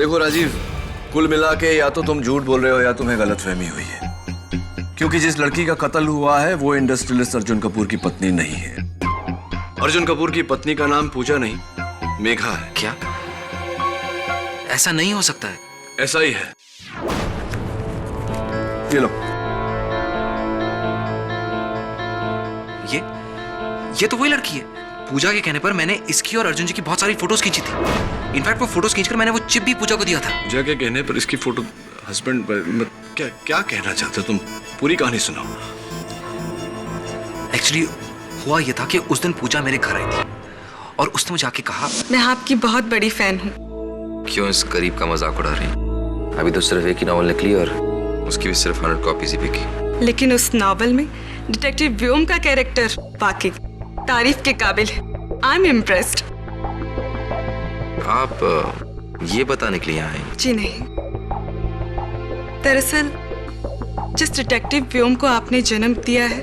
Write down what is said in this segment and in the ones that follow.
देखो राजीव, कुल मिला के या तो तुम झूठ बोल रहे हो या तुम्हें गलतफहमी हुई है, क्योंकि जिस लड़की का कत्ल हुआ है वो इंडस्ट्रियलिस्ट अर्जुन कपूर की पत्नी नहीं है। अर्जुन कपूर की पत्नी का नाम पूजा नहीं, मेघा है। क्या? ऐसा नहीं हो सकता है। ऐसा ही है। ये लो। ये तो वही लड़की है। पूजा के कहने पर मैंने इसकी और अर्जुन जी की बहुत सारी फोटोज खींची थी। इनफैक्ट वो फोटोज खींचकर मैंने वो चिप भी पूजा को दिया था। पूजा के कहने पर इसकी फोटो हस्बैंड क्या क्या कहना चाहते हो तुम? पूरी कहानी सुनाओ। एक्चुअली हुआ ये था कि उस दिन पूजा मेरे घर आई थी और उसने मुझे आके कहा, मैं आपकी बहुत बड़ी फैन हूँ। क्यों इस गरीब का मजाक उड़ा रही? अभी तो सिर्फ एक ही नॉवल निकली और उसकी भी सिर्फ 100 कॉपीज ही बिकी। लेकिन उस नॉवल में डिटेक्टिव व्योम का कैरेक्टर वाकई तारीफ के काबिल है। I am impressed. आप ये बताने के लिए यहाँ आए? जी नहीं, दरअसल जिस डिटेक्टिव व्योम को आपने जन्म दिया है,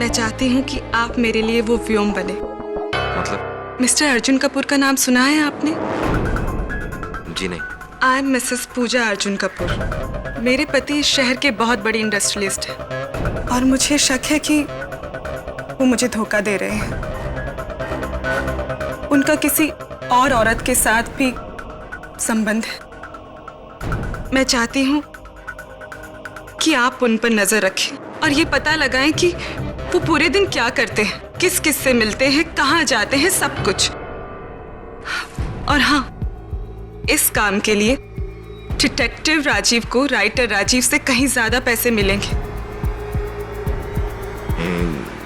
मैं चाहती हूँ कि आप मेरे लिए वो व्योम बने। मतलब? मिस्टर अर्जुन कपूर का नाम सुना है आपने? जी नहीं। आई एम मिसेस पूजा अर्जुन कपूर। मेरे पति इस शहर के बहुत बड़ी इंडस्ट्रियलिस्ट हैं और मुझे शक है कि वो मुझे धोखा दे रहे हैं। उनका किसी और औरत के साथ भी संबंध है। मैं चाहती हूँ कि आप उन पर नजर रखें और ये पता लगाएं कि वो पूरे दिन क्या करते हैं, किस किस से मिलते हैं, कहाँ जाते हैं, सब कुछ। और हाँ, इस काम के लिए डिटेक्टिव राजीव को राइटर राजीव से कहीं ज्यादा पैसे मिलेंगे।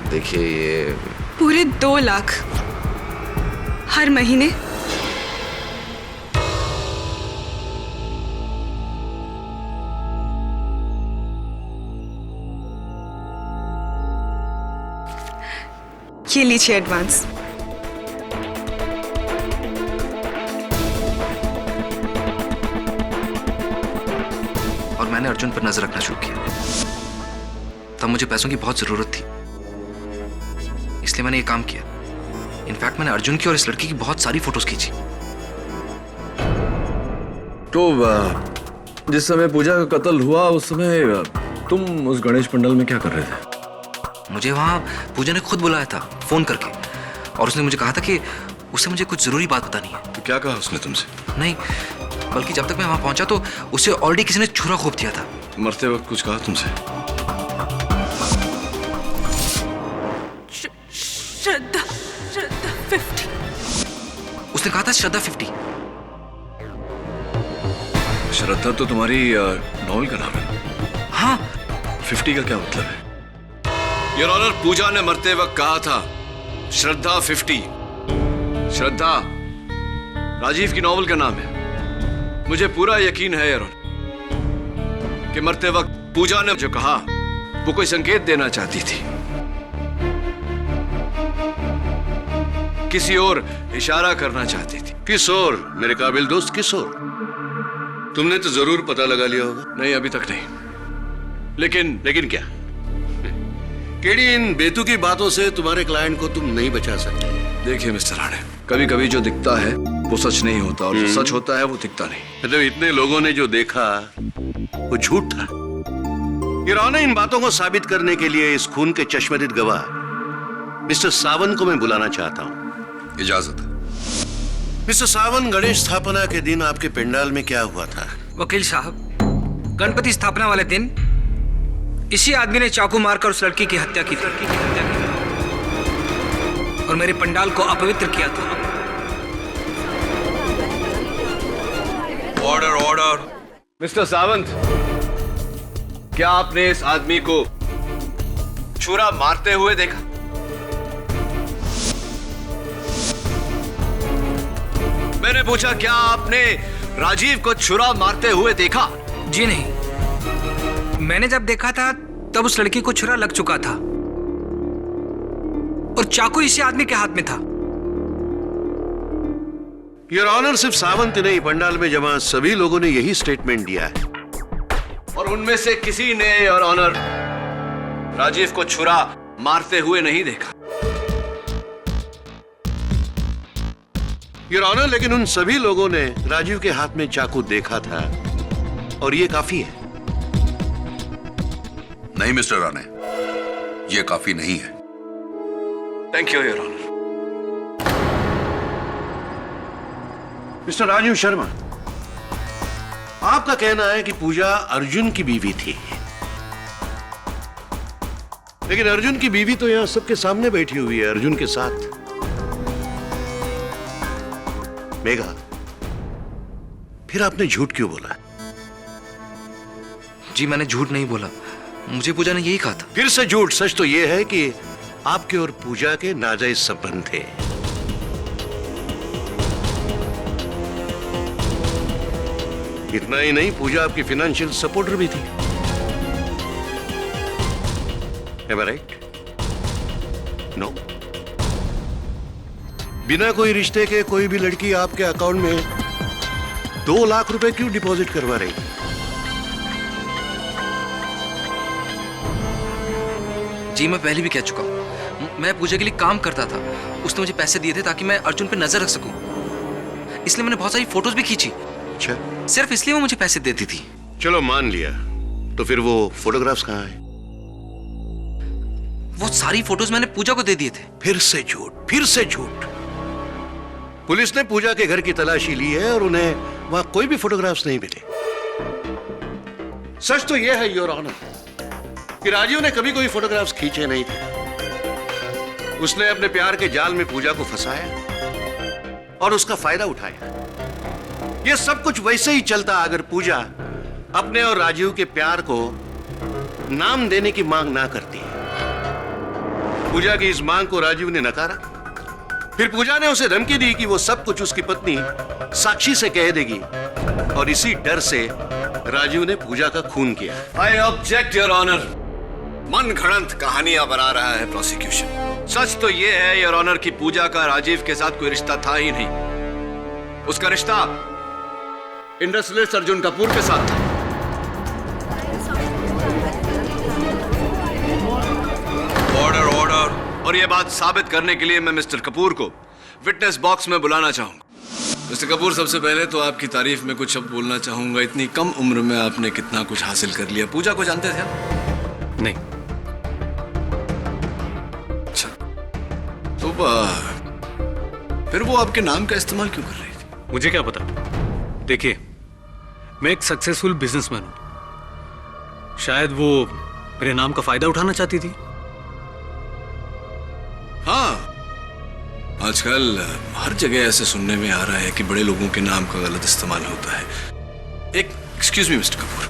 देखिए, ये पूरे 2 लाख हर महीने। ये लीजिए एडवांस। और मैंने अर्जुन पर नजर रखना शुरू किया। तब मुझे पैसों की बहुत जरूरत थी, इसलिए मैंने ये काम किया। इनफैक्ट मैंने अर्जुन की और इस लड़की की बहुत सारी फोटोज खींची। तो जिस समय पूजा का कत्ल हुआ उस समय तुम उस गणेश पंडाल में क्या कर रहे थे? मुझे वहां पूजा ने खुद बुलाया था फोन करके, और उसने मुझे कहा था कि उसे मुझे कुछ जरूरी बात बतानी है। तो क्या कहा उसने तुमसे? नहीं, बल्कि जब तक मैं वहां पहुंचा तो उसे ऑलरेडी किसी ने छुरा घोंप दिया था। मरते वक्त कुछ कहा तुमसे? श्रद्धा 50। उसने कहा था श्रद्धा 50। श्रद्धा तो तुम्हारी नॉवल का नाम है। हाँ। 50 का क्या मतलब है? योर ऑनर, पूजा ने मरते वक्त कहा था श्रद्धा 50। श्रद्धा राजीव की नॉवल का नाम है। मुझे पूरा यकीन है योर ऑनर कि मरते वक्त पूजा ने जो कहा वो कोई संकेत देना चाहती थी, किसी और इशारा करना चाहती थी। किस और मेरे काबिल दोस्त, किस और? तुमने तो जरूर पता लगा लिया होगा। नहीं, अभी तक नहीं। लेकिन क्या? केडी, इन बेतुकी बातों से तुम्हारे क्लाइंट को तुम नहीं बचा सकते। देखिए मिस्टर राणे, कभी कभी जो दिखता है वो सच नहीं होता और जो सच होता है वो दिखता नहीं। मतलब इतने लोगों ने जो देखा वो झूठ था। योर ऑनर, इन बातों को साबित करने के लिए इस खून के चश्मदीद गवाह मिस्टर सावंत को मैं बुलाना चाहता हूँ। इजाजत है। मिस्टर सावंत, गणेश स्थापना के दिन आपके पंडाल में क्या हुआ था? वकील साहब, गणपति स्थापना वाले दिन इसी आदमी ने चाकू मारकर उस लड़की की हत्या की थी और मेरे पंडाल को अपवित्र किया था। Order, order. मिस्टर सावंत, क्या आपने इस आदमी को छुरा मारते हुए देखा? मैंने पूछा, क्या आपने राजीव को छुरा मारते हुए देखा? जी नहीं, मैंने जब देखा था तब उस लड़की को छुरा लग चुका था और चाकू इसी आदमी के हाथ में था। योर ऑनर, सिर्फ सावंत नहीं, पंडाल में जमा सभी लोगों ने यही स्टेटमेंट दिया है। और उनमें से किसी ने योर ऑनर राजीव को छुरा मारते हुए नहीं देखा। योर ऑनर, लेकिन उन सभी लोगों ने राजीव के हाथ में चाकू देखा था और ये काफी है। नहीं मिस्टर राणे, ये काफी नहीं है। Thank you your honour. Mister Rajiv Sharma, आपका कहना है कि पूजा अर्जुन की बीवी थी, लेकिन अर्जुन की बीवी तो यहां सबके सामने बैठी हुई है, अर्जुन के साथ। मेघा, फिर आपने झूठ क्यों बोला? जी मैंने झूठ नहीं बोला, मुझे पूजा ने यही कहा था। फिर से झूठ। सच तो यह है कि आपके और पूजा के नाजायज संबंध थे। इतना ही नहीं, पूजा आपकी फाइनेंशियल सपोर्टर भी थी। Am I right? No. बिना कोई रिश्ते के कोई भी लड़की आपके अकाउंट में 2 लाख रुपए क्यों डिपॉजिट करवा रही? जी मैं पहले भी कह चुका हूं, मैं पूजा के लिए काम करता था। उसने मुझे पैसे दिए थे ताकि मैं अर्जुन पे नजर रख सकूं, इसलिए मैंने बहुत सारी फोटोज भी खींची। अच्छा, सिर्फ इसलिए वो मुझे पैसे देती थी। चलो मान लिया, तो फिर वो फोटोग्राफ्स कहाँ हैं? वो सारी फोटोज मैंने पूजा को दे दिए थे। फिर से झूठ, फिर से झूठ। पुलिस ने पूजा के घर की तलाशी ली है और उन्हें वहां कोई भी फोटोग्राफ्स नहीं मिले। सच तो यह है योर ऑनर कि राजीव ने कभी कोई फोटोग्राफ्स खींचे नहीं थे। उसने अपने प्यार के जाल में पूजा को फंसाया और उसका फायदा उठाया। यह सब कुछ वैसे ही चलता अगर पूजा अपने और राजीव के प्यार को नाम देने की मांग ना करती। पूजा की इस मांग को राजीव ने नकारा। फिर पूजा ने उसे धमकी दी कि वो सब कुछ उसकी पत्नी साक्षी से कह देगी, और इसी डर से राजीव ने पूजा का खून किया। I object your honour. मन घड़ंत कहानियां बना रहा है प्रोसिक्यूशन। सच तो यह है योर ऑनर कि पूजा का राजीव के साथ कोई रिश्ता था ही नहीं। उसका रिश्ता इंडस्ट्रियलिस्ट अर्जुन कपूर के साथ था। Order order. और यह बात साबित करने के लिए मैं मिस्टर कपूर को विटनेस बॉक्स में बुलाना चाहूंगा। मिस्टर कपूर, सबसे पहले तो आपकी तारीफ में कुछ शब्द बोलना चाहूंगा। इतनी कम उम्र में आपने कितना कुछ हासिल कर लिया। पूजा को जानते थे आप? नहीं। अच्छा, तो फिर वो आपके नाम का इस्तेमाल क्यों कर रही थी? मुझे क्या पता। देखिए, मैं एक सक्सेसफुल बिजनेसमैन हूं। शायद वो मेरे नाम का फायदा उठाना चाहती थी। हाँ, आजकल हर जगह ऐसे सुनने में आ रहा है कि बड़े लोगों के नाम का गलत इस्तेमाल होता है। Excuse me mister Kapoor.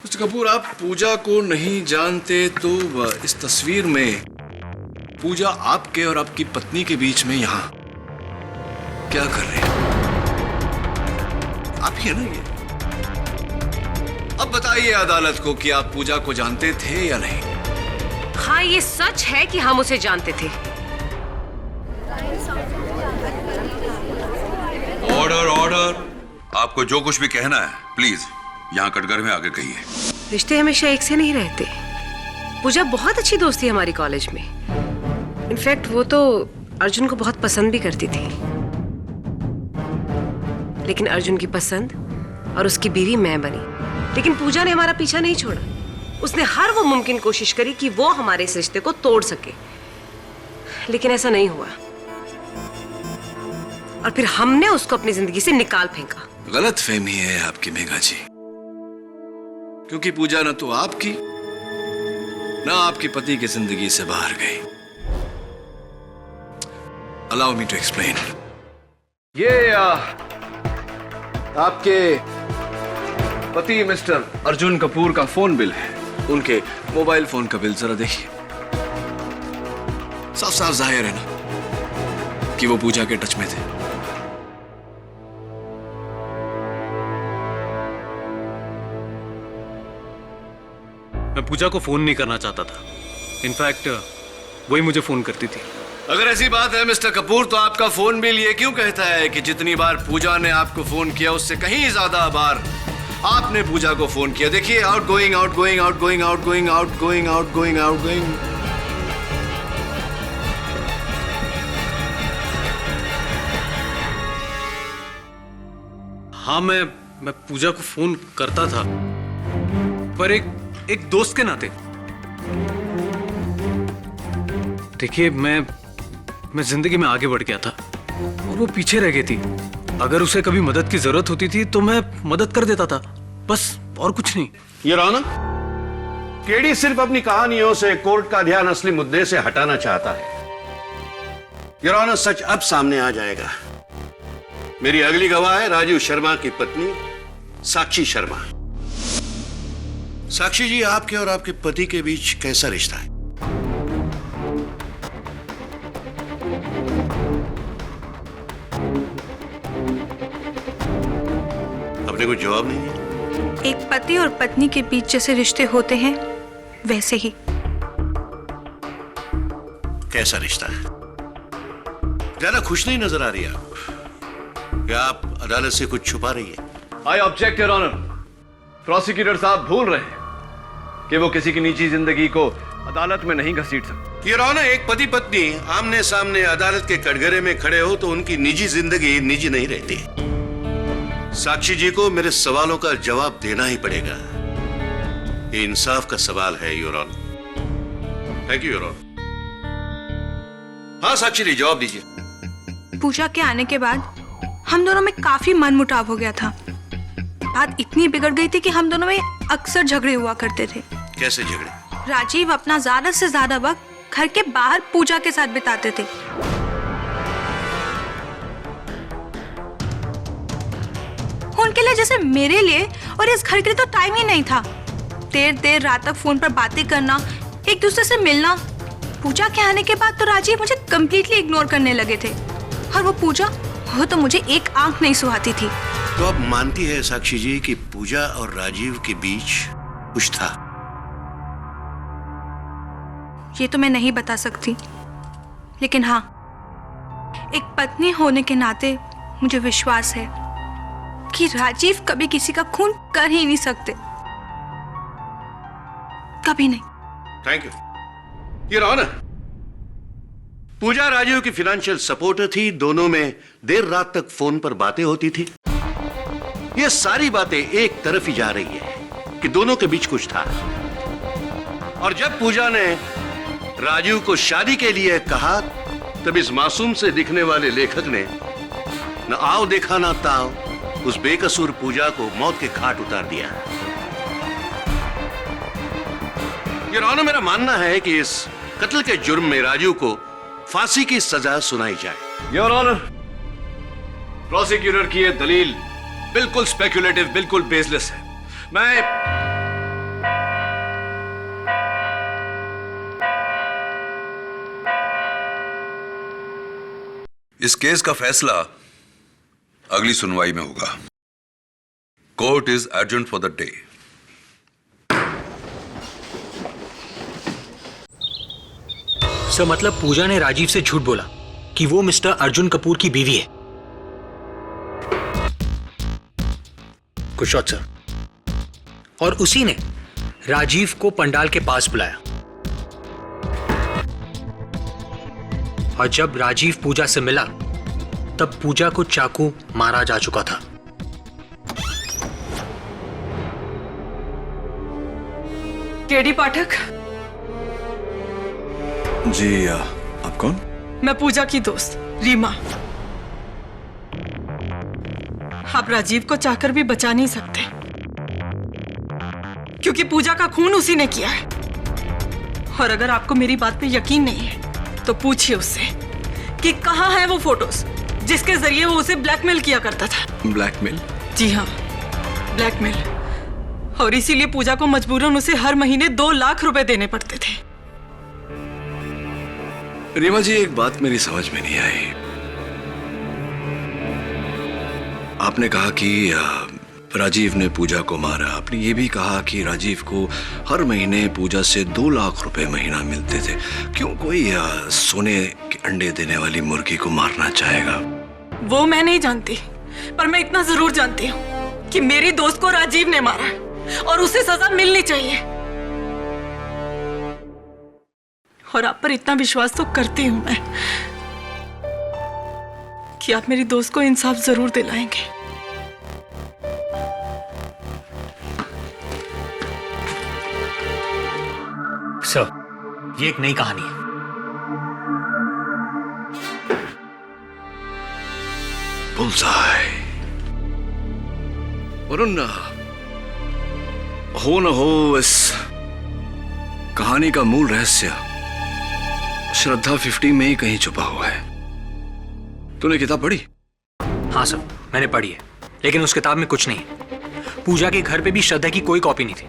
Mister Kapoor, आप पूजा को नहीं जानते तो इस तस्वीर में पूजा आपके और आपकी पत्नी के बीच में यहां क्या कर रहे हैं? आप ही है ना ये? अब बताइए अदालत को कि आप पूजा को जानते थे या नहीं। हाँ, ये सच है कि हम उसे जानते थे। Order order. आपको जो कुछ भी कहना है प्लीज यहाँ कटघरे में आके कहिए। रिश्ते हमेशा एक से नहीं रहते। पूजा बहुत अच्छी दोस्त थी हमारी कॉलेज में। इनफैक्ट वो तो अर्जुन को बहुत पसंद भी करती थी। लेकिन अर्जुन की पसंद और उसकी बीवी मैं बनी। लेकिन पूजा ने हमारा पीछा नहीं छोड़ा। उसने हर वो मुमकिन कोशिश करी कि वो हमारे इस रिश्ते को तोड़ सके, लेकिन ऐसा नहीं हुआ। और फिर हमने उसको अपनी जिंदगी से निकाल फेंका। गलत फहमी है आपकी मेघा जी, क्योंकि पूजा न तो आपकी न आपके पति की जिंदगी से बाहर गई। Allow me to explain. ये आपके पति मिस्टर अर्जुन कपूर का फोन बिल है। उनके मोबाइल फोन का बिल जरा देखिए। साफ साफ जाहिर है ना कि वो पूजा के टच में थे। मैं पूजा को फोन नहीं करना चाहता था। इनफैक्ट वही मुझे फोन करती थी। अगर ऐसी बात है मिस्टर कपूर, तो आपका फोन बिल ये क्यों कहता है कि जितनी बार पूजा ने आपको फोन किया उससे कहीं ज्यादा बार आपने पूजा को फोन किया। देखिए, out going out going out going out going out going out going out going. हाँ, मैं पूजा को फोन करता था, पर एक दोस्त के नाते। देखिए, मैं जिंदगी में आगे बढ़ गया था और वो पीछे रह गई थी। अगर उसे कभी मदद की जरूरत होती थी तो मैं मदद कर देता था, बस, और कुछ नहीं। योर ऑनर, केडी सिर्फ अपनी कहानियों से कोर्ट का ध्यान असली मुद्दे से हटाना चाहता है। योर ऑनर, सच अब सामने आ जाएगा। मेरी अगली गवाह है राजीव शर्मा की पत्नी साक्षी शर्मा। साक्षी जी, आपके और आपके पति के बीच कैसा रिश्ता है? आपने कोई जवाब नहीं दिया। एक पति और पत्नी के बीच जैसे रिश्ते होते हैं वैसे ही। कैसा रिश्ता है? ज्यादा खुश नहीं नजर आ रही आप। क्या आप अदालत से कुछ छुपा रही है? I object your honour. Prosecutor साहब भूल रहे हैं कि वो किसी की निजी जिंदगी को अदालत में नहीं घसीट सकते। योर ऑनर, एक पति पत्नी आमने सामने अदालत के कटघरे में खड़े हो तो उनकी निजी जिंदगी निजी नहीं रहती। साक्षी जी को मेरे सवालों का जवाब देना ही पड़ेगा। ये इंसाफ का सवाल है your honour. Thank you your honour. हाँ साक्षी जी, जवाब दीजिए। पूजा के आने के बाद हम दोनों में काफी मनमुटाव हो गया था। बात इतनी बिगड़ गई थी कि हम दोनों में अक्सर झगड़े हुआ करते थे। कैसे झगड़े? राजीव अपना ज्यादा से ज्यादा वक्त घर के बाहर पूजा के साथ बिताते थे। उनके लिए जैसे मेरे लिए और इस घर के लिए तो टाइम ही नहीं था। देर देर रात तक फोन पर बातें करना, एक दूसरे से मिलना। पूजा के आने के बाद तो राजीव मुझे कंप्लीटली इग्नोर करने लगे थे, और वो पूजा, वो तो मुझे एक आंख नहीं सुहाती थी। तो अब मानती है साक्षी जी कि पूजा और राजीव के बीच कुछ था? ये तो मैं नहीं बता सकती, लेकिन हाँ, एक पत्नी होने के नाते मुझे विश्वास है कि राजीव कभी किसी का खून कर ही नहीं सकते, कभी नहीं। Thank you your honour. Pooja Rajeev की फाइनेंशियल सपोर्टर थी। दोनों में देर रात तक फोन पर बातें होती थी। ये सारी बातें एक तरफ ही जा रही है कि दोनों के बीच कुछ था। और जब पूजा ने राजीव को शादी के लिए कहा, तब इस मासूम से दिखने वाले लेखक ने न आओ देखा ना ताओ उस बेकसूर पूजा को मौत के घाट उतार दिया। योर ऑनर, मेरा मानना है कि इस कत्ल के जुर्म में राजीव को फांसी की सजा सुनाई जाए। योर ऑनर, प्रोसिक्यूटर की यह दलील बिल्कुल स्पेक्युलेटिव, बिल्कुल बेसलेस है। मैं इस केस का फैसला अगली सुनवाई में होगा। Court is urgent for the day. Sir, मतलब पूजा ने राजीव से झूठ बोला कि वो मिस्टर अर्जुन कपूर की बीवी है। Good shot sir. और उसी ने राजीव को पंडाल के पास बुलाया, और जब राजीव पूजा से मिला तब पूजा को चाकू मारा जा चुका था। केडी पाठक। जी, आप कौन? मैं पूजा की दोस्त रीमा। आप राजीव को चाहकर भी बचा नहीं सकते, क्योंकि पूजा का खून उसी ने किया है। और अगर आपको मेरी बात पे यकीन नहीं है तो पूछिए उससे कि कहाँ है वो फोटोज जिसके जरिए वो उसे ब्लैकमेल किया करता था। ब्लैकमेल? जी हाँ, ब्लैकमेल। और इसीलिए पूजा को मजबूरन उसे हर महीने 2 लाख रुपए देने पड़ते थे। रीमा जी, एक बात मेरी समझ में नहीं आई। आपने कहा कि राजीव ने पूजा को मारा। आपने ये भी कहा कि राजीव को हर महीने पूजा से 2 लाख रुपए महीना मिलते थे। क्यों कोई सोने के अंडे देने वाली मुर्गी को मारना चाहेगा? वो मैं नहीं जानती, पर मैं इतना जरूर जानती हूँ कि मेरी दोस्त को राजीव ने मारा और उसे सजा मिलनी चाहिए। और आप पर इतना विश्वास तो करती हूं मैं कि आप मेरी दोस्त को इंसाफ जरूर दिलाएंगे। सर, ये एक नई कहानी है। बुल्सआई। वरुण, हो न हो इस कहानी का मूल रहस्य श्रद्धा 50 में ही कहीं छुपा हुआ है। तूने किताब पढ़ी? हाँ सर, मैंने पढ़ी है, लेकिन उस किताब में कुछ नहीं है। पूजा के घर पे भी श्रद्धा की कोई कॉपी नहीं थी।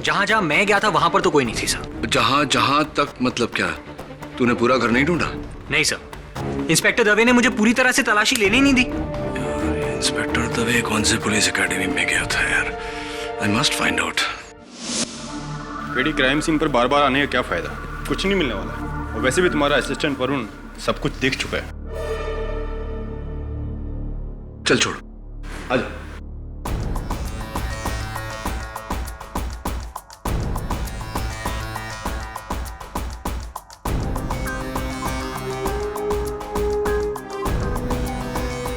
जहां जहां मैं गया था वहां पर तो कोई नहीं थी सर। जहां जहां तक मतलब क्या? तूने पूरा घर नहीं ढूंढा? नहीं सर, इंस्पेक्टर दवे ने मुझे पूरी तरह से तलाशी लेने ही नहीं दी। यार, इंस्पेक्टर दवे कौन से पुलिस एकेडमी में गया था यार? I must find out. पेडी क्राइम सीन पर बार बार आने का क्या फायदा? कुछ नहीं मिलने वाला है। और वैसे भी तुम्हारा असिस्टेंट वरुण सब कुछ देख चुका है। चल छोड़, आजा।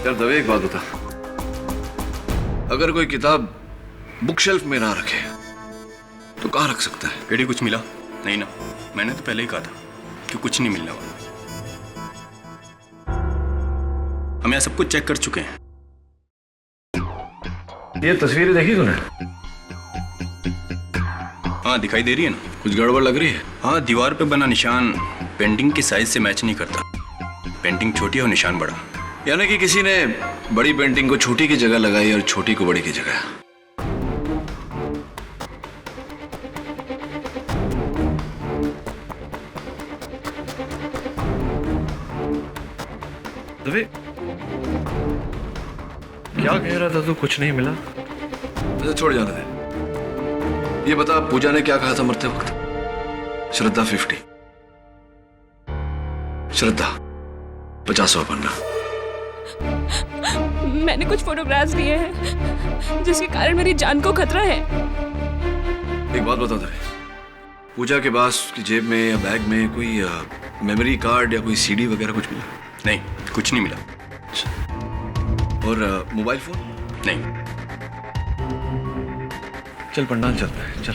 यार दवे, एक बात बता, अगर कोई किताब बुक शेल्फ में ना रखे तो कहाँ रख सकता है? पेडी कुछ मिला? नहीं ना, मैंने तो पहले ही कहा था कि कुछ नहीं मिलने वाला। हम यहाँ सब कुछ चेक कर चुके हैं। ये तस्वीरें देखी तूने? हाँ, दिखाई दे रही है ना? कुछ गड़बड़ लग रही है? हाँ, दीवार पे बना निशान पेंटिंग की साइज से मैच नहीं करता। पेंटिंग छोटी है और निशान बड़ा। यानी कि किसी ने बड़ी पेंटिंग को छोटी की जगह लगाई और छोटी को बड़ी की जगह। दवे, क्या कह रहा था तू? कुछ नहीं मिला? अच्छा छोड़, जाने दे। ये बता, पूजा ने क्या कहा था मरते वक्त? श्रद्धा 50, श्रद्धा 50वां पन्ना। मैंने कुछ फोटोग्राफ्स लिए हैं जिसके कारण मेरी जान को खतरा है। एक बात बता दे, पूजा के पास की जेब में या बैग में कोई मेमोरी कार्ड या कोई सीडी वगैरह कुछ मिला? नहीं, कुछ नहीं मिला। और मोबाइल फोन? नहीं। चल पंडाल चलते हैं, चल।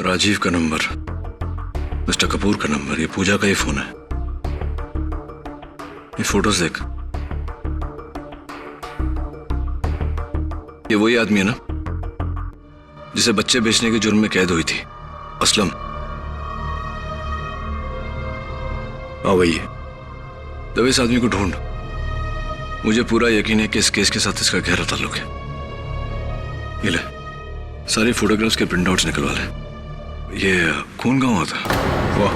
राजीव का नंबर, मिस्टर कपूर का नंबर, ये पूजा का ही फोन है। ये फोटोज देख, ये वही आदमी है ना जिसे बच्चे बेचने के जुर्म में कैद हुई थी, असलम? हाँ वही है। तब इस आदमी को ढूंढ। मुझे पूरा यकीन है कि इस केस के साथ इसका गहरा ताल्लुक है। ये ले, सारी फोटोग्राफ्स के प्रिंट आउट्स निकलवा ले। ये खून कहाँ हुआ था? वाह,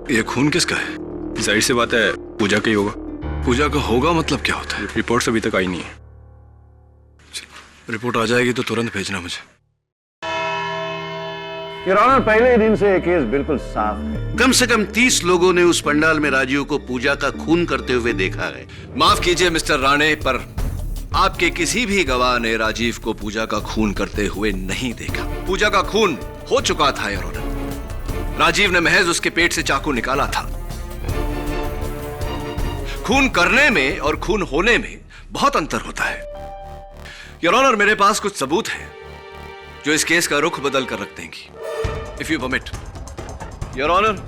ये खून किसका है? जाहिर सी बात है, पूजा का ही होगा। पूजा का होगा मतलब क्या होता है? रिपोर्ट्स अभी तक आई नहीं है। रिपोर्ट आ जाएगी तो तुरंत भेजना मुझे। योर ऑनर, पहले दिन से ये केस बिल्कुल साफ है। कम से कम 30 लोगों ने उस पंडाल में राजीव को पूजा का खून करते हुए देखा है। माफ कीजिए मिस्टर राणे, पर आपके किसी भी गवाह ने राजीव को पूजा का खून करते हुए नहीं देखा। पूजा का खून हो चुका था योर ऑनर। राजीव ने महज उसके पेट से चाकू निकाला था। खून करने में और खून होने में बहुत अंतर होता है। योर ऑनर, मेरे पास कुछ सबूत हैं जो इस केस का रुख बदल कर रख देंगी। If you permit your honour.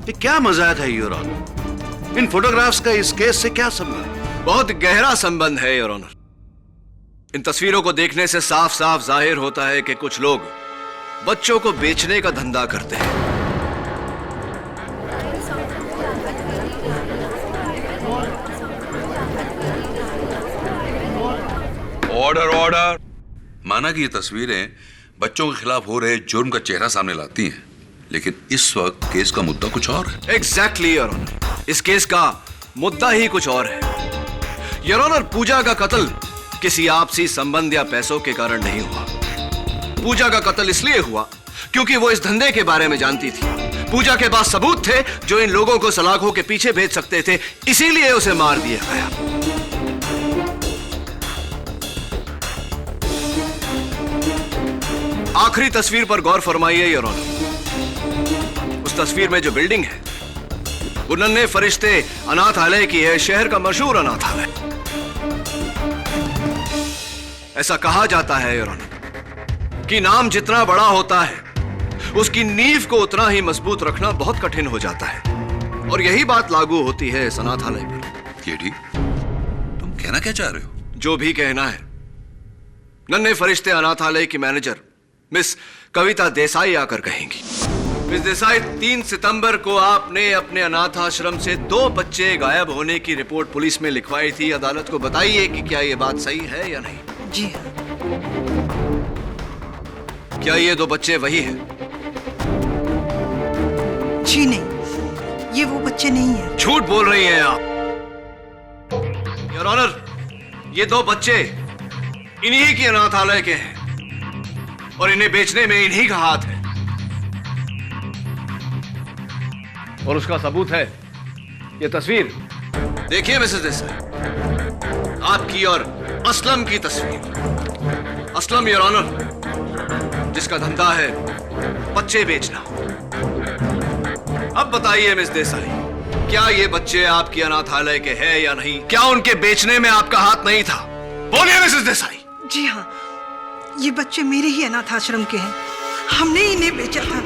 ये क्या मजाक है योर ऑनर? इन फोटोग्राफ्स का इस केस से क्या संबंध? बहुत गहरा संबंध है योर ऑनर। इन तस्वीरों को देखने से साफ साफ जाहिर होता है कि कुछ लोग बच्चों को बेचने का धंधा करते हैं। Order order. माना कि ये तस्वीरें बच्चों के खिलाफ हो रहे जुर्म का चेहरा सामने लाती हैं, लेकिन इस वक्त केस का मुद्दा कुछ और है। एग्जैक्टली योर ऑनर, इस केस का मुद्दा ही कुछ और है। योर ऑनर, पूजा का कत्ल किसी आपसी संबंध या पैसों के कारण नहीं हुआ। पूजा का कत्ल इसलिए हुआ क्योंकि वो इस धंधे के बारे में जानती थी। पूजा के पास सबूत थे जो इन लोगों को सलाखों के पीछे भेज सकते थे, इसीलिए उसे मार दिया गया। आखिरी तस्वीर पर गौर फरमाइए योर ऑनर। उस तस्वीर में जो बिल्डिंग है वो नन्हे फरिश्ते अनाथालय की है, शहर का मशहूर अनाथालय। ऐसा कहा जाता है योर ऑनर कि नाम जितना बड़ा होता है उसकी नींव को उतना ही मजबूत रखना बहुत कठिन हो जाता है, और यही बात लागू होती है इस अनाथालय पर। ये ठीक, तुम कहना क्या चाह रहे हो? जो भी कहना है। नन्हे फरिश्ते अनाथालय की मैनेजर मिस कविता देसाई आकर कहेंगी। मिस देसाई, 3 सितंबर को आपने अपने अनाथ आश्रम से 2 बच्चे गायब होने की रिपोर्ट पुलिस में लिखवाई थी। अदालत को बताइए कि क्या यह बात सही है या नहीं। जी हाँ। क्या ये 2 बच्चे वही हैं? जी नहीं, ये वो बच्चे नहीं हैं। झूठ बोल रही हैं आप। योर ऑनर, ये 2 बच्चे इन्हीं के अनाथालय के हैं और इन्हें बेचने में इन्हीं का हाथ है, और उसका सबूत है ये तस्वीर। देखिए मिसेस देसाई, आपकी और असलम की तस्वीर। असलम योर ऑनर, जिसका धंधा है बच्चे बेचना। अब बताइए मिस देसाई, क्या ये बच्चे आपके अनाथालय के हैं या नहीं? क्या उनके बेचने में आपका हाथ नहीं था? बोलिए मिसेस देसाई। जी हाँ, ये बच्चे मेरे ही अनाथ आश्रम के हैं। हमने इन्हें बेचा था।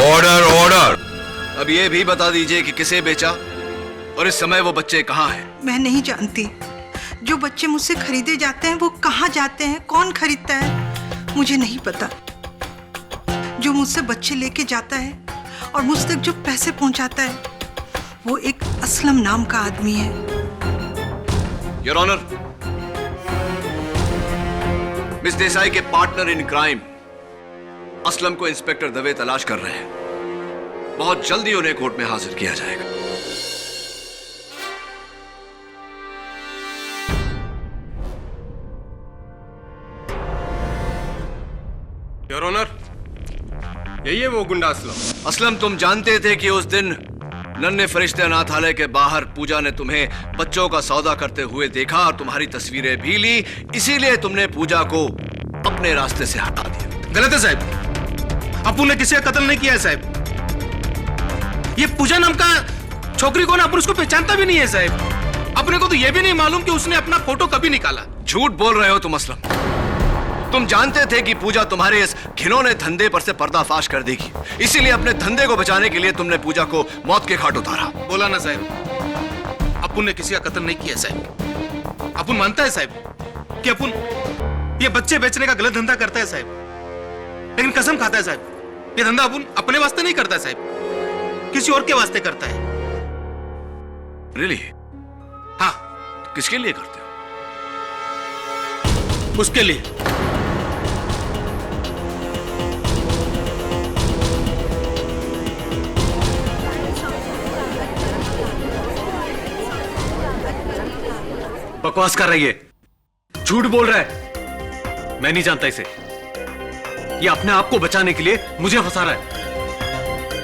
Order order. अब ये भी बता दीजिए कि किसे बेचा और इस समय वो बच्चे कहाँ हैं? मैं नहीं जानती। जो बच्चे मुझसे खरीदे जाते हैं वो कहाँ जाते हैं, कौन खरीदता है, मुझे नहीं पता। जो मुझसे बच्चे लेके जाता है और मुझ तक जो पैसे पहुंचाता है वो एक असलम नाम का आदमी है। योर ऑनर, मिस देसाई के पार्टनर इन क्राइम असलम को इंस्पेक्टर दवे तलाश कर रहे हैं। बहुत जल्दी उन्हें कोर्ट में हाजिर किया जाएगा। योर ऑनर, यही है वो गुंडा असलम। असलम, तुम जानते थे कि उस दिन नन्हे फरिश्ते अनाथालय के बाहर पूजा ने तुम्हें बच्चों का सौदा करते हुए देखा और तुम्हारी तस्वीरें भी ली, इसीलिए तुमने पूजा को अपने रास्ते से हटा दिया। गलत है साहब, अप्पू ने किसी का कत्ल नहीं किया है साहब। ये पूजा नाम का छोकरी कौन, अपन उसको पहचानता भी नहीं है साहब। अपने को तो ये भी नहीं मालूम कि उसने अपना फोटो कभी निकाला। झूठ बोल रहे हो तुम असलम। तुम जानते थे कि पूजा तुम्हारे इस घिनौने धंधे पर से पर्दाफाश कर देगी, इसीलिए अपने धंधे को बचाने के लिए तुमने पूजा को मौत के घाट उतारा। बोला ना साहब, अपुन ने किसी का कत्ल नहीं किया साहब। अपुन मानता है साहब कि अपुन ये बच्चे बेचने का गलत धंधा करता है साहब, लेकिन कसम खाता है साहब ये धंधा अपुन अपने वास्ते नहीं करता है साहब, किसी और के वास्ते करता है। रियली? हाँ। किसके लिए करते हो? उसके लिए। बकवास कर रही है, झूठ बोल रहा है। मैं नहीं जानता इसे। ये अपने आप को बचाने के लिए मुझे फंसा रहा है।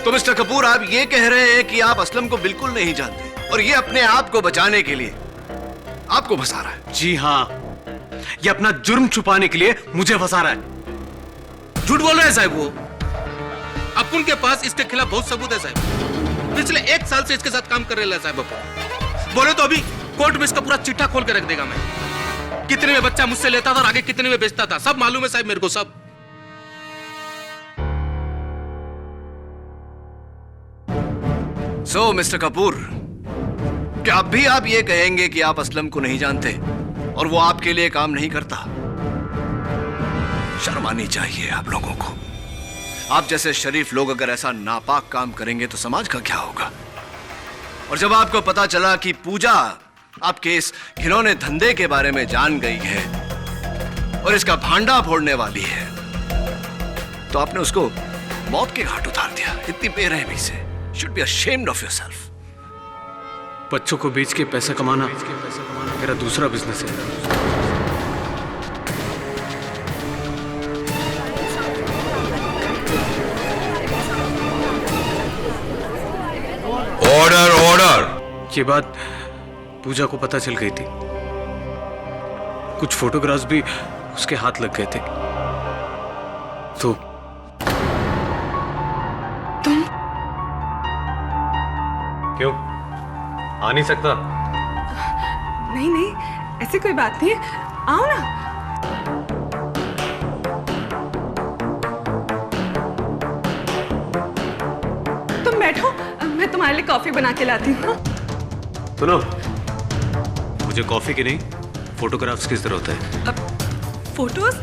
तो मिस्टर कपूर, आप ये कह रहे हैं कि आप असलम को बिल्कुल नहीं जानते और ये अपने आप को बचाने के लिए आपको फंसा रहा है? जी हाँ, ये अपना जुर्म छुपाने के लिए मुझे फंसा रहा है। झूठ बोल रहे हैं साहब वो। अपुन के पास इसके खिलाफ बहुत सबूत है साहब। पिछले 1 साल से इसके साथ काम कर रहे हैं साहब अपुन। बोले तो अभी कोर्ट में इसका पूरा चिट्ठा खोल के रख देगा मैं। कितने में बच्चा मुझसे लेता था और आगे कितने में बेचता था, सब मालूम है साहब मेरे को, सब। सो मिस्टर कपूर, क्या अब भी आप ये कहेंगे कि आप असलम को नहीं जानते और वो आपके लिए काम नहीं करता? शर्म आनी चाहिए आप लोगों को। आप जैसे शरीफ लोग अगर ऐसा नापाक काम करेंगे तो समाज का क्या होगा? और जब आपको पता चला कि पूजा आपके इस घिनौने धंधे के बारे में जान गई है और इसका भांडा फोड़ने वाली है, तो आपने उसको मौत के घाट उतार दिया इतनी बेरहमी से। Should be ashamed of yourself. बच्चों को बेच के पैसा कमाना मेरा दूसरा बिजनेस है। Order order. ये बात पूजा को पता चल गई थी। कुछ फोटोग्राफ्स भी उसके हाथ लग गए थे। तो तुम क्यों आ नहीं सकता? नहीं नहीं, ऐसी कोई बात नहीं है, आओ ना। तुम बैठो, मैं तुम्हारे लिए कॉफी बना के लाती हूँ। सुनो, मुझे कॉफी की नहीं, फोटोग्राफ्स की जरूरत है। फोटोज?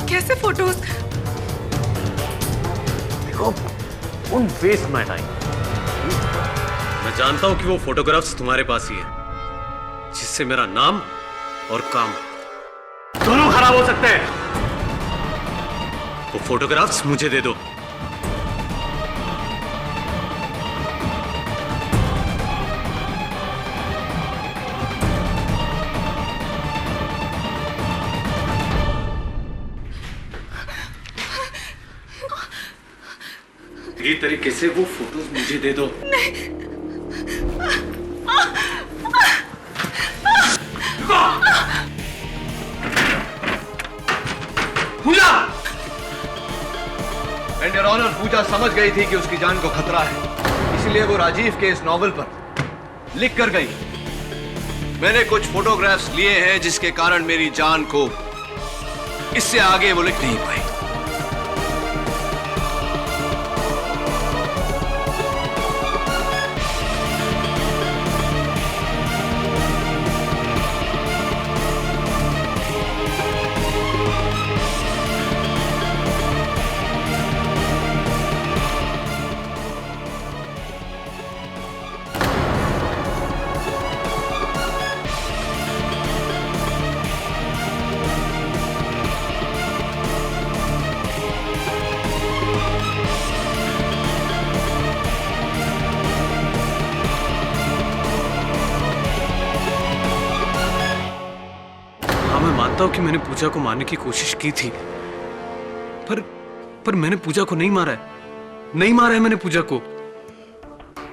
कैसे फोटोज? देखो, उन वेस्ट माय टाइम। मैं जानता हूं कि वो फोटोग्राफ्स तुम्हारे पास ही है, जिससे मेरा नाम और काम दोनों खराब हो सकते हैं। वो फोटोग्राफ्स मुझे दे दो। ये तरीके से वो फोटोज मुझे दे दो। पूजा! एंड योर ऑनर, पूजा समझ गई थी कि उसकी जान को खतरा है, इसलिए वो राजीव के इस नॉवल पर लिख कर गई, मैंने कुछ फोटोग्राफ्स लिए हैं जिसके कारण मेरी जान को इससे आगे वो लिख नहीं पाई। मानता हूं कि मैंने पूजा को मारने की कोशिश की थी, पर मैंने पूजा को नहीं मारा है। नहीं मारा है मैंने पूजा को।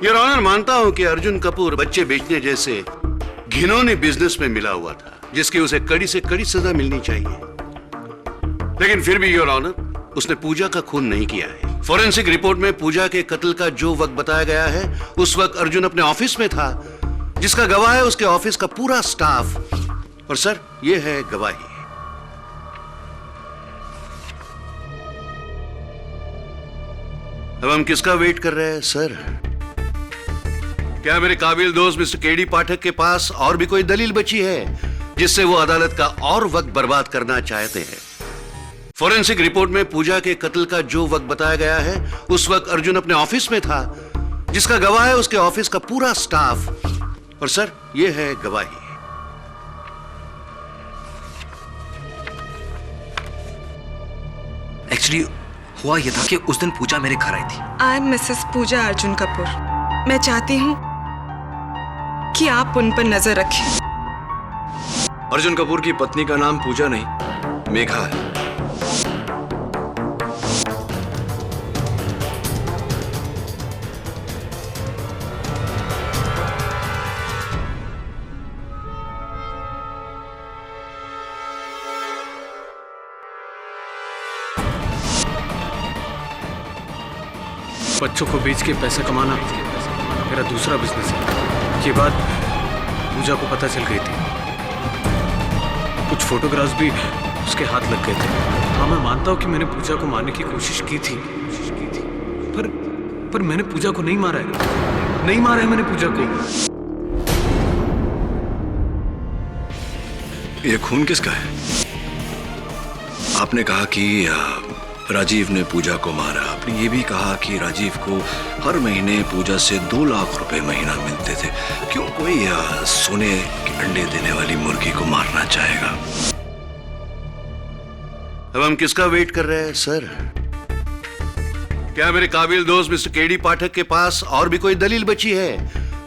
योर ऑनर, मानता हूं कि अर्जुन कपूर बच्चे बेचने जैसे घिनौने बिजनेस में मिला हुआ था, जिसकी उसे कड़ी से कड़ी सजा मिलनी चाहिए। लेकिन फिर भी योर ऑनर, उसने पूजा का खून नहीं किया है। फोरेंसिक रिपोर्ट में पूजा के कत्ल का जो वक्त बताया गया है, उस वक्त अर्जुन अपने ऑफिस में था, जिसका गवाह है उसके ऑफिस का पूरा स्टाफ। और सर, ये है गवाही। अब हम किसका वेट कर रहे हैं सर? क्या मेरे काबिल दोस्त मिस्टर केडी पाठक के पास और भी कोई दलील बची है जिससे वो अदालत का और वक्त बर्बाद करना चाहते हैं? फोरेंसिक रिपोर्ट में पूजा के कत्ल का जो वक्त बताया गया है, उस वक्त अर्जुन अपने ऑफिस में था, जिसका गवाह है उसके ऑफिस का पूरा स्टाफ। और सर, ये है गवाही। एक्चुअली हुआ यह था कि उस दिन पूजा मेरे घर आई थी। आई एम मिसेस पूजा अर्जुन कपूर। मैं चाहती हूँ कि आप उन पर नजर रखें। अर्जुन कपूर की पत्नी का नाम पूजा नहीं, मेघा है। बच्चों को बेच के पैसा कमाना मेरा दूसरा बिजनेस है। ये बात पूजा को पता चल गई थी। कुछ फोटोग्राफ्स भी उसके हाथ लग गए थे। हाँ, मैं मानता हूँ कि मैंने पूजा को मारने की कोशिश की थी, पर मैंने पूजा को नहीं मारा है। नहीं मारा है मैंने पूजा को। ये खून किसका है? आपने कहा कि राजीव ने पूजा को मारा। आपने ये भी कहा कि राजीव को हर महीने पूजा से 2 लाख रुपए महीना मिलते थे। क्यों कोई सोने के अंडे देने वाली मुर्गी को मारना चाहेगा? अब हम किसका वेट कर रहे हैं सर? क्या मेरे काबिल दोस्त मिस्टर केडी पाठक के पास और भी कोई दलील बची है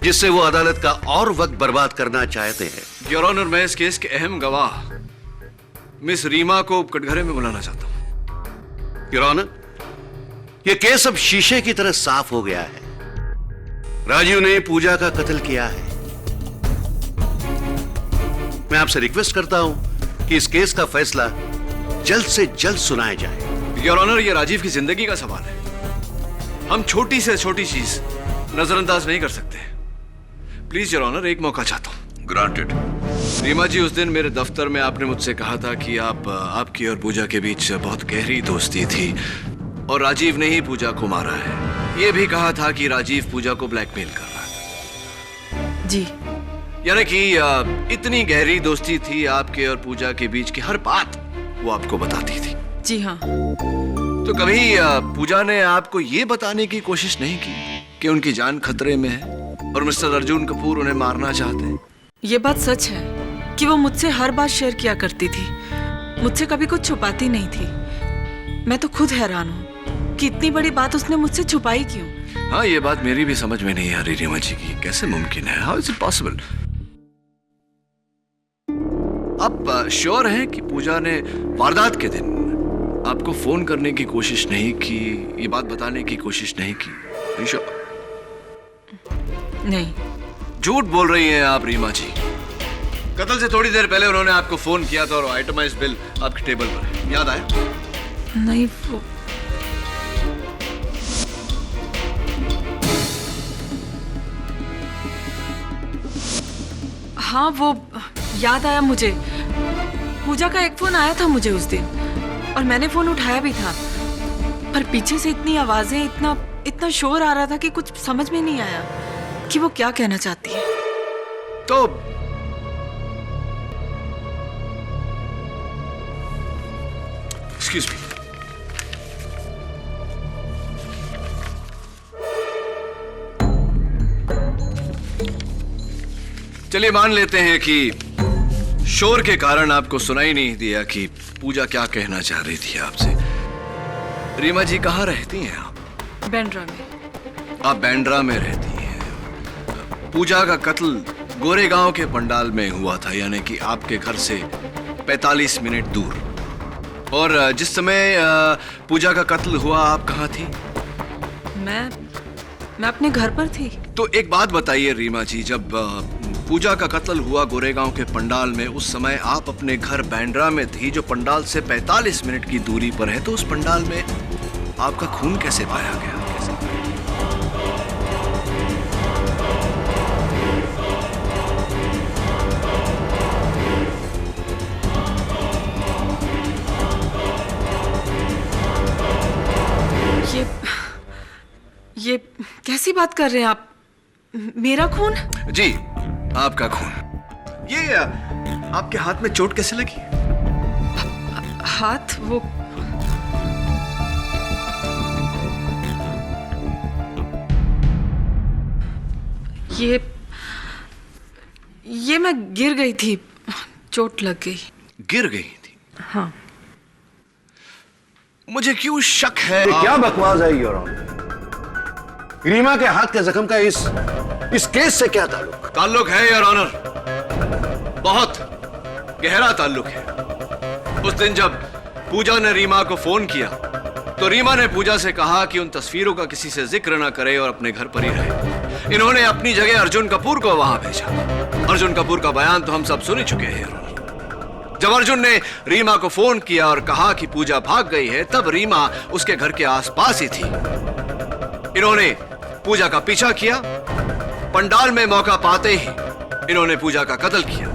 जिससे वो अदालत का और वक्त बर्बाद करना चाहते हैं? योर ऑनर, मैं इस केस के अहम गवाह मिस रीमा को कटघरे में बुलाना चाहता हूं। योर ऑनर, ये केस अब शीशे की तरह साफ हो गया है। राजीव ने पूजा का कत्ल किया है। मैं आपसे रिक्वेस्ट करता हूं कि इस केस का फैसला जल्द से जल्द सुनाया जाए। योर ऑनर, ये राजीव की जिंदगी का सवाल है। हम छोटी से छोटी चीज नजरअंदाज नहीं कर सकते। प्लीज योर ऑनर, एक मौका चाहता हूं। ग्रांटेड। रीमा जी, उस दिन मेरे दफ्तर में आपने मुझसे कहा था कि आपकी और पूजा के बीच बहुत गहरी दोस्ती थी और राजीव ने ही पूजा को मारा है। ये भी कहा था कि राजीव पूजा को ब्लैकमेल कर रहा है। जी। यानी कि इतनी गहरी दोस्ती थी आपके और पूजा के बीच की हर बात वो आपको बताती थी। जी हाँ। तो कभी पूजा ने आपको ये बताने की कोशिश नहीं की कि उनकी जान खतरे में है और मिस्टर अर्जुन कपूर उन्हें मारना चाहते हैं? ये बात सच है कि वो मुझसे हर बात शेयर किया करती थी, मुझसे कभी कुछ छुपाती नहीं थी। मैं तो खुद हैरान हूँ कि इतनी बड़ी बात उसने मुझसे छुपाई क्यों। हाँ, ये बात मेरी भी समझ में नहीं आ रही रीमा जी की। कैसे मुमकिन है? How is it possible? आप श्योर हैं कि पूजा ने वारदात के दिन आपको फोन करने की कोशिश नहीं की, ये बात बताने की कोशिश नहीं की? श्योर? नहीं। झूठ बोल रही हैं आप रीमा जी। कत्ल से थोड़ी देर पहले उन्होंने आपको फोन किया था और आइटमाइज्ड बिल आपके टेबल पर है। याद आया? नहीं, वो हाँ, वो याद आया मुझे। पूजा का एक फोन आया था मुझे उस दिन और मैंने फोन उठाया भी था, पर पीछे से इतनी आवाजें, इतना शोर आ रहा था कि कुछ समझ में नहीं आया कि वो क्या कहना चाहती है। तो एक्सक्यूज मी, चलिए मान लेते हैं कि शोर के कारण आपको सुनाई नहीं दिया कि पूजा क्या कहना चाह रही थी आपसे। रीमा जी, कहाँ रहती हैं आप? बैंड्रा में। आप बैंड्रा में रहती हैं। पूजा का कत्ल गोरेगांव के पंडाल में हुआ था, यानी कि आपके घर से 45 मिनट दूर। और जिस समय पूजा का कत्ल हुआ आप कहाँ थी? मैं अपने घर पर थी। तो एक बात बताइए रीमा जी, जब पूजा का कत्ल हुआ गोरेगांव के पंडाल में, उस समय आप अपने घर बैंड्रा में थी जो पंडाल से 45 मिनट की दूरी पर है, तो उस पंडाल में आपका खून कैसे पाया गया? ये कैसी बात कर रहे हैं आप? मेरा खून? जी, आपका खून। ये आपके हाथ में चोट कैसे लगी? हाथ? वो ये मैं गिर गई थी, चोट लग गई। गिर गई थी? हाँ। मुझे क्यों शक है? ये क्या बकवास है योर ऑनर? रीमा के हाथ के जख्म का इस केस से क्या ताल्लुक? ताल्लुक है योर ऑनर, बहुत। गहरा ताल्लुक है। उस दिन जब पूजा ने रीमा को फोन किया तो रीमा ने पूजा से कहा कि उन तस्वीरों का किसी से जिक्र न करे और अपने घर पर ही रहे। इन्होंने अपनी जगह अर्जुन कपूर को वहां भेजा। अर्जुन कपूर का बयान तो हम सब सुन ही चुके हैं। जब अर्जुन ने रीमा को फोन किया और कहा कि पूजा भाग गई है, तब रीमा उसके घर के आसपास ही थी। इन्होंने पूजा का पीछा किया। पंडाल में मौका पाते ही इन्होंने पूजा का कत्ल किया।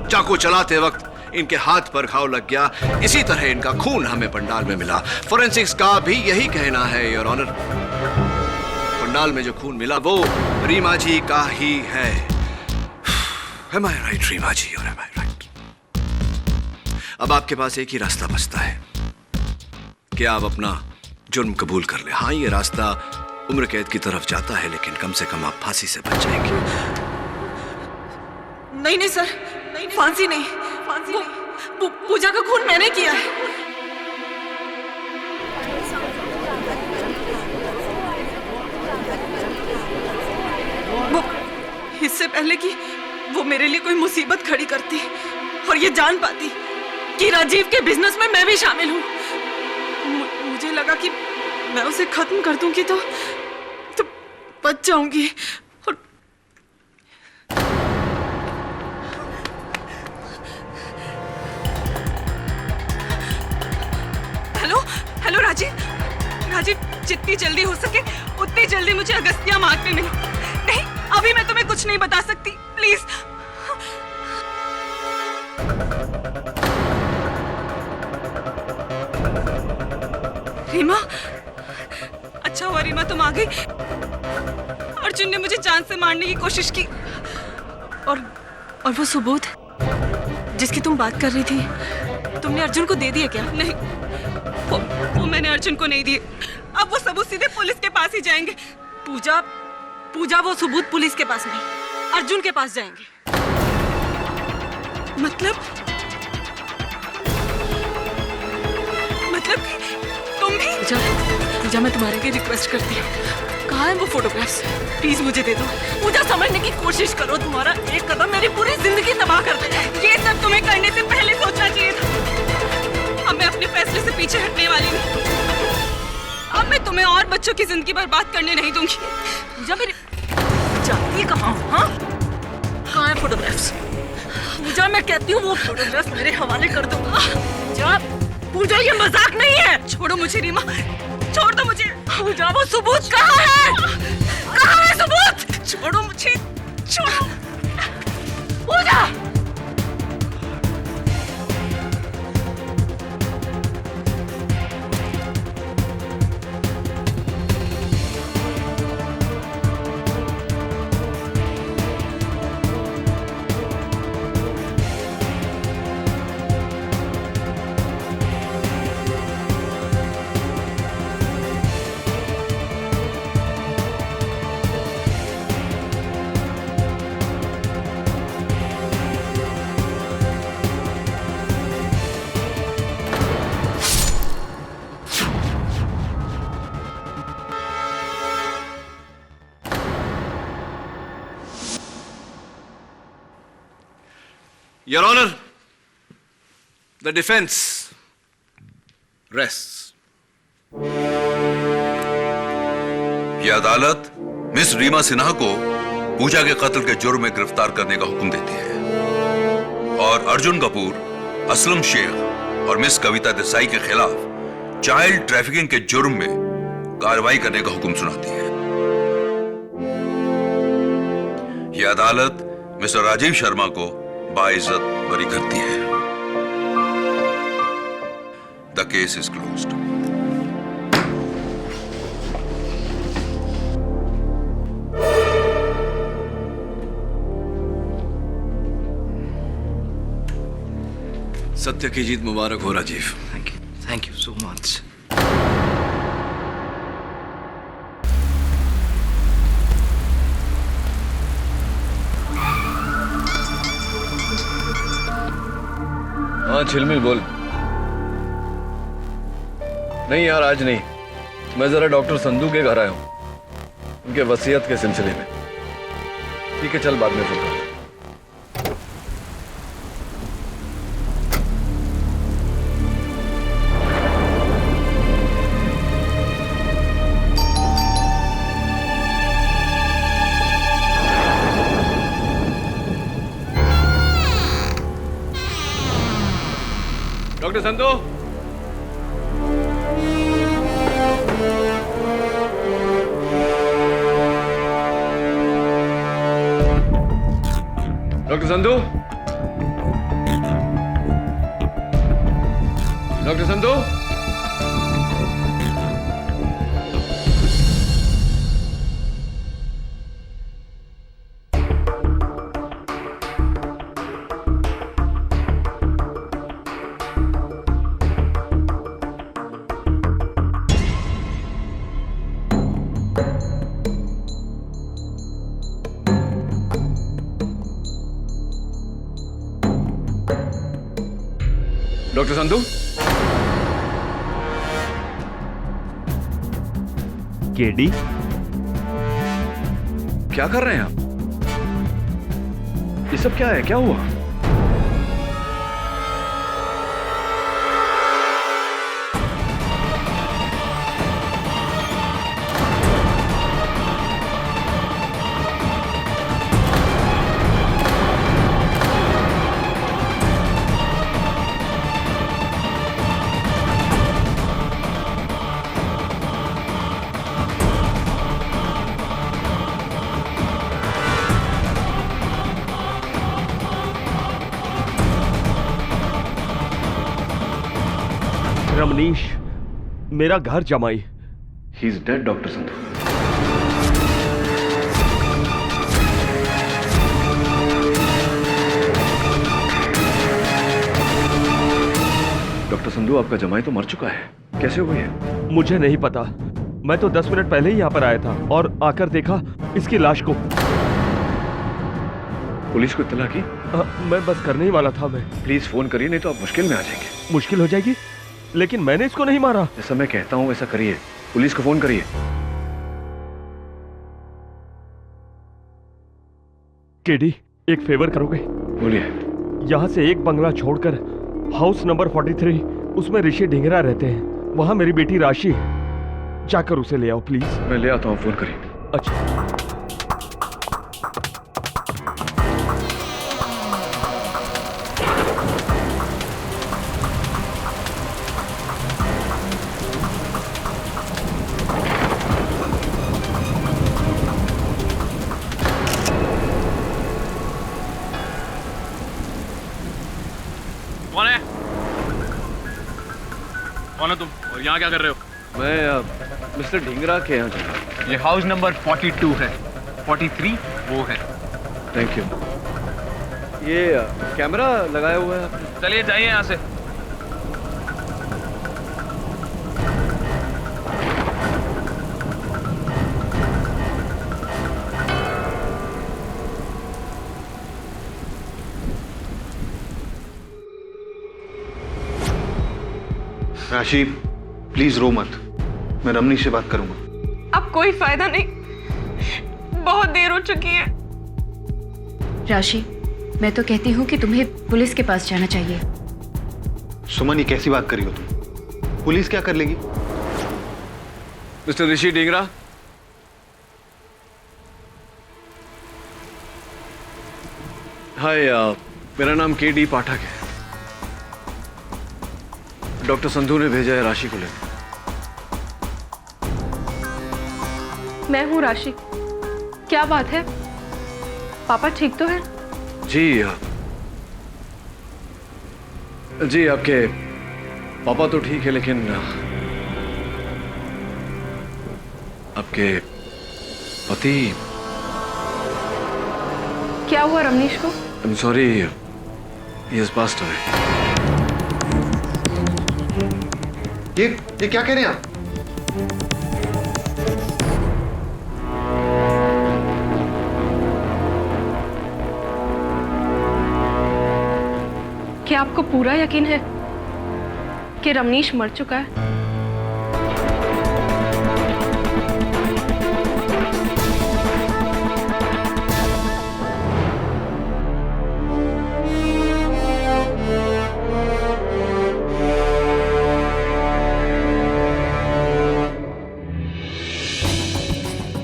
चाकू चलाते वक्त इनके हाथ पर घाव लग गया। इसी तरह इनका खून हमें पंडाल में मिला। फोरेंसिक्स का भी यही कहना है योर ऑनर। पंडाल में जो खून मिला वो रीमा जी का ही है। Am I right, Reema ji, or am I right? अब आपके पास एक ही रास्ता बचता है कि आप अपना जुर्म कबूल कर ले। हाँ, ये रास्ता उम्र कैद की तरफ जाता है, लेकिन कम से कम आप फांसी से बच जाएंगे। नहीं नहीं सर, फांसी नहीं, पूजा का खून मैंने किया है। वो इससे पहले कि वो मेरे लिए कोई मुसीबत खड़ी करती और ये जान पाती कि राजीव के बिजनेस में मैं भी शामिल हूँ, मुझे लगा कि मैं उसे खत्म कर दूंगी तो बच जाऊंगी। और हेलो राजीव, जितनी जल्दी हो सके उतनी जल्दी मुझे अगस्त्या मार्ग पे मिलो। नहीं, अभी मैं तुम्हें कुछ नहीं बता सकती, प्लीज। रीमा, अच्छा हुआ रीमा तुम आ गई। अर्जुन ने मुझे जान से मारने की कोशिश की और वो सबूत जिसकी तुम बात कर रही थी, तुमने अर्जुन को दे दिए क्या? नहीं, वो मैंने अर्जुन को नहीं दिए। अब वो सबूत सीधे पुलिस के पास ही जाएंगे। पूजा वो सबूत पुलिस के पास नहीं, अर्जुन के पास जाएंगे। मतलब कि तुम भी? पूजा, मैं तुम्हारे लिए रिक्वेस्ट करती हूँ, कहाँ है वो फोटोग्राफ्स? प्लीज मुझे दे दो। पूजा, समझने की कोशिश करो, तुम्हारा एक कदम मेरी पूरी जिंदगी तबाह कर देगा। ये सब तुम्हें करने से पहले सोचना चाहिए था। अब मैं अपने फैसले से पीछे हटने वाली नहीं। अब मैं तुम्हें और बच्चों की जिंदगी बर्बाद करने नहीं दूंगी। पूजा, मेरी जाती कहाँ हो? हाँ, कहाँ है फोटोग्राफ्स? पूजा, मैं कहती हूँ वो फोटोग्राफ्स मेरे हवाले कर दो। पूजा, ये मजाक नहीं है। छोड़ो मुझे रीमा, छोड़ दो मुझे। पूजा, वो सबूत कहाँ है? कहाँ है सबूत? छोड़ो मुझे, छोड़ो। पूजा, Your Honor, the defense rests. यह अदालत मिस रीमा सिन्हा को पूजा के कत्ल के जुर्म में गिरफ्तार करने का हुक्म देती है और अर्जुन कपूर, असलम शेख और मिस कविता देसाई के खिलाफ चाइल्ड ट्रैफिकिंग के जुर्म में कार्रवाई करने का हुक्म सुनाती है। यह अदालत मिस्टर राजीव शर्मा को बाइज्जत बरी करती है। The case is closed. सत्य की जीत मुबारक हो Rajiv. Thank you so much. हाँ छिलमिल बोल। नहीं यार, आज नहीं, मैं जरा डॉक्टर संधू के घर आया हूँ, उनके वसीयत के सिलसिले में। ठीक है, चल बाद में फोन कर। Doctor Sandhu, doctor Sandhu, doctor Sandhu, doctor Sandhu, KD, क्या कर रहे हैं आप? ये सब क्या है? क्या हुआ? रमनीश, मेरा घर जमाई। He is dead doctor Sandhu. Doctor Sandhu, आपका जमाई तो मर चुका है, कैसे हुई है? मुझे नहीं पता, मैं तो 10 मिनट पहले ही यहाँ पर आया था और आकर देखा इसकी लाश को। पुलिस को इत्तला की? मैं बस करने ही वाला था। मैं प्लीज फोन करिए, नहीं तो आप मुश्किल में आ जाएंगे। मुश्किल हो जाएगी? लेकिन मैंने इसको नहीं मारा। जैसा मैं कहता हूँ वैसा करिए, पुलिस को फोन करिए। केडी, एक फेवर करोगे? बोलिए। यहाँ से एक बंगला छोड़कर हाउस नंबर 43, उसमें ऋषि ढिंगरा रहते हैं, वहां मेरी बेटी राशि है, जाकर उसे ले आओ प्लीज। मैं ले आता हूँ, फोन करिए। अच्छा। कौन है? कौन है तुम और यहाँ क्या कर रहे हो? मैं मिस्टर ढिंगरा के यहाँ जा। ये हाउस नंबर 42 है, 43 वो है। Thank you. ये कैमरा लगाया हुआ है आपने? चलिए जाइए यहाँ से। राशि, प्लीज रो मत, मैं रमनीश से बात करूंगा। अब कोई फायदा नहीं, बहुत देर हो चुकी है। राशि, मैं तो कहती हूँ कि तुम्हें पुलिस के पास जाना चाहिए। सुमन, ये कैसी बात करी हो तुम? पुलिस क्या कर लेगी? मिस्टर ऋषि ढिंगरा, हाय, मेरा नाम केडी पाठक है। डॉक्टर संधू ने भेजा है राशि को लेकर। मैं हूँ राशि। क्या बात है? पापा ठीक तो है? जी जी, आपके पापा तो ठीक है, लेकिन आपके पति। क्या हुआ रमनीश को? I am sorry, he has passed away. ये क्या कह रहे हैं आप? क्या आपको पूरा यकीन है कि रमनीश मर चुका है?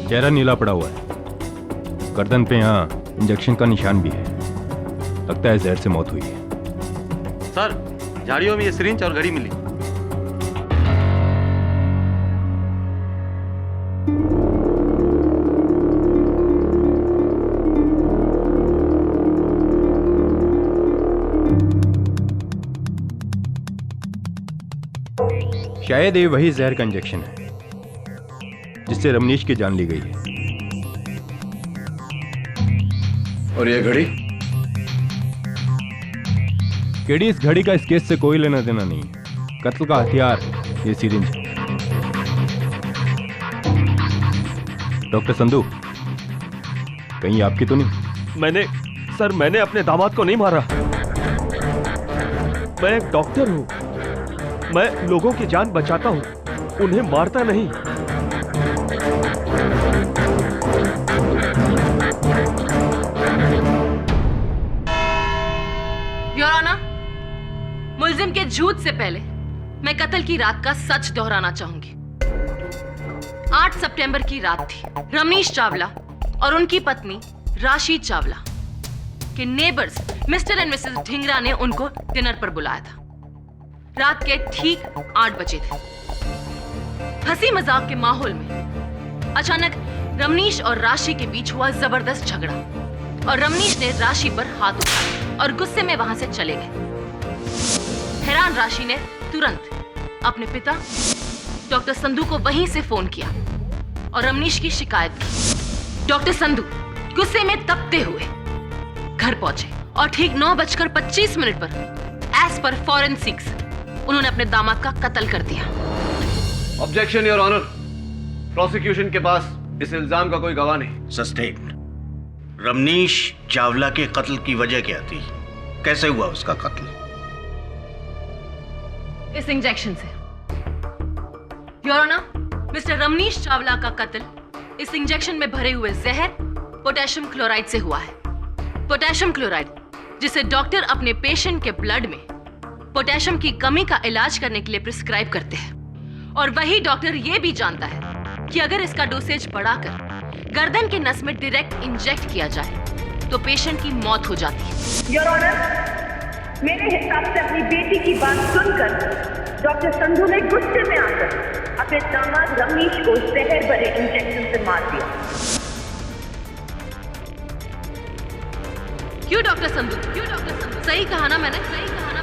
चेहरा नीला पड़ा हुआ है, गर्दन पे यहाँ इंजेक्शन का निशान भी है, लगता है जहर से मौत हुई है। सर, झाड़ियों में ये सिरिंज और घड़ी मिली। शायद ये वही जहर का इंजेक्शन है जिससे रमनीश की जान ली गई है। और ये घड़ी? केडी, इस घड़ी का इस केस से कोई लेना देना नहीं है। कत्ल का हथियार ये सिरिंज। डॉक्टर संधू, कहीं आपकी तो नहीं? मैंने अपने दामाद को नहीं मारा। मैं एक डॉक्टर हूं। मैं लोगों की जान बचाता हूं, उन्हें मारता नहीं। योर ऑनर, मुल्जिम के झूठ से पहले मैं कत्ल की रात का सच दोहराना चाहूंगी। 8 सितंबर की रात थी। रमनीश चावला और उनकी पत्नी राशि चावला के neighbours mister and Mrs Dhingra ने उनको डिनर पर बुलाया था। रात के ठीक 8 बजे थे। हंसी मजाक के माहौल में अचानक रमनीश और राशि के बीच हुआ जबरदस्त झगड़ा और रमनीश ने राशि पर हाथ उठाया और गुस्से में वहां से चले गए। हैरान राशि ने तुरंत अपने पिता डॉक्टर संधू को वहीं से फोन किया और रमनीश की शिकायत की। डॉक्टर संधू गुस्से में तपते हुए घर पहुंचे और ठीक 9:25 पर एज पर फॉरेंसिक्स उन्होंने अपने दामाद का कत्ल कर दिया। ऑब्जेक्शन योर ऑनर, प्रोसिक्यूशन के पास इस इल्जाम का कोई गवाह नहीं। सस्टेन। रमनीश चावला के कत्ल की वजह क्या थी? कैसे हुआ उसका कत्ल? इस इंजेक्शन से। Your honour, mister Ramnish Chawla का कत्ल इस इंजेक्शन में भरे हुए जहर पोटेशियम क्लोराइड से हुआ है। पोटेशियम क्लोराइड जिसे डॉक्टर अपने पेशेंट के ब्लड में पोटेशियम की कमी का इलाज करने के लिए प्रिस्क्राइब करते हैं और वही डॉक्टर यह भी जानता है कि अगर इसका डोसेज बढ़ाकर गर्दन के नस में डायरेक्ट इंजेक्ट किया जाए तो पेशेंट की मौत हो जाती है। योर ऑनर, मेरे हिसाब से अपनी बेटी की बात सुनकर डॉक्टर संधू ने गुस्से में आकर अपने दामाद रमनीश को जहर भरे इंजेक्शन से मार दिया। क्यों डॉक्टर संधू? सही कहा ना मैंने?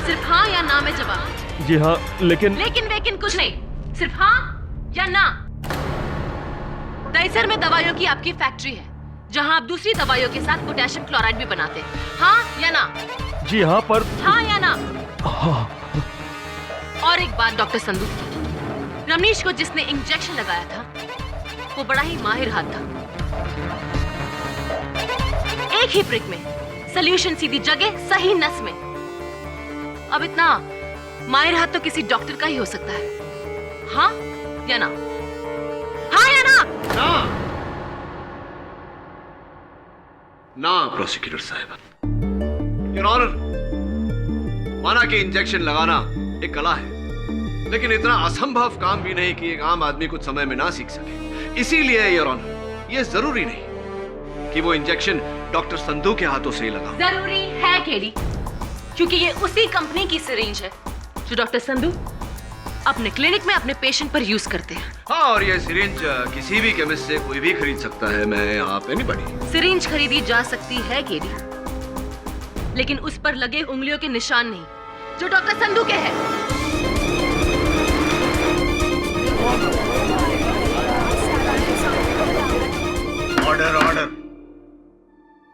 सिर्फ हाँ या ना में जवाब। जी हाँ, लेकिन कुछ नहीं, सिर्फ हाँ या ना। दहीसर में दवाइयों की आपकी फैक्ट्री है जहां आप दूसरी दवाइयों के साथ पोटेशियम क्लोराइड भी बनाते हैं। हाँ या ना? जी हाँ, पर हाँ या ना? हाँ। और एक बात डॉक्टर संधू, रमनीश को जिसने इंजेक्शन लगाया था वो बड़ा ही माहिर हाथ था। एक ही प्रिक में सॉल्यूशन सीधी जगह सही नस में। अब इतना माहिर हाथ तो किसी डॉक्टर का ही हो सकता है। हाँ या ना? हाँ या ना? ना प्रोसिक्यूटर साहब। योर ऑनर, माना कि इंजेक्शन लगाना एक कला है, लेकिन इतना असंभव काम भी नहीं कि एक आम आदमी कुछ समय में ना सीख सके। इसीलिए योर ऑनर, ये जरूरी नहीं कि वो इंजेक्शन डॉक्टर संधू के हाथों से ही लगा। जरूरी है केडी, क्योंकि ये उसी कंपनी की सिरिंज है जो डॉक्टर संधू अपने क्लिनिक में अपने पेशेंट पर यूज करते हैं। हाँ, और ये सिरिंज किसी भी केमिस्ट से कोई भी खरीद सकता है। मैं आप एनीबॉडी। सिरिंज खरीदी जा सकती है केडी, लेकिन उस पर लगे उंगलियों के निशान नहीं जो डॉक्टर संधू के हैं। ऑर्डर।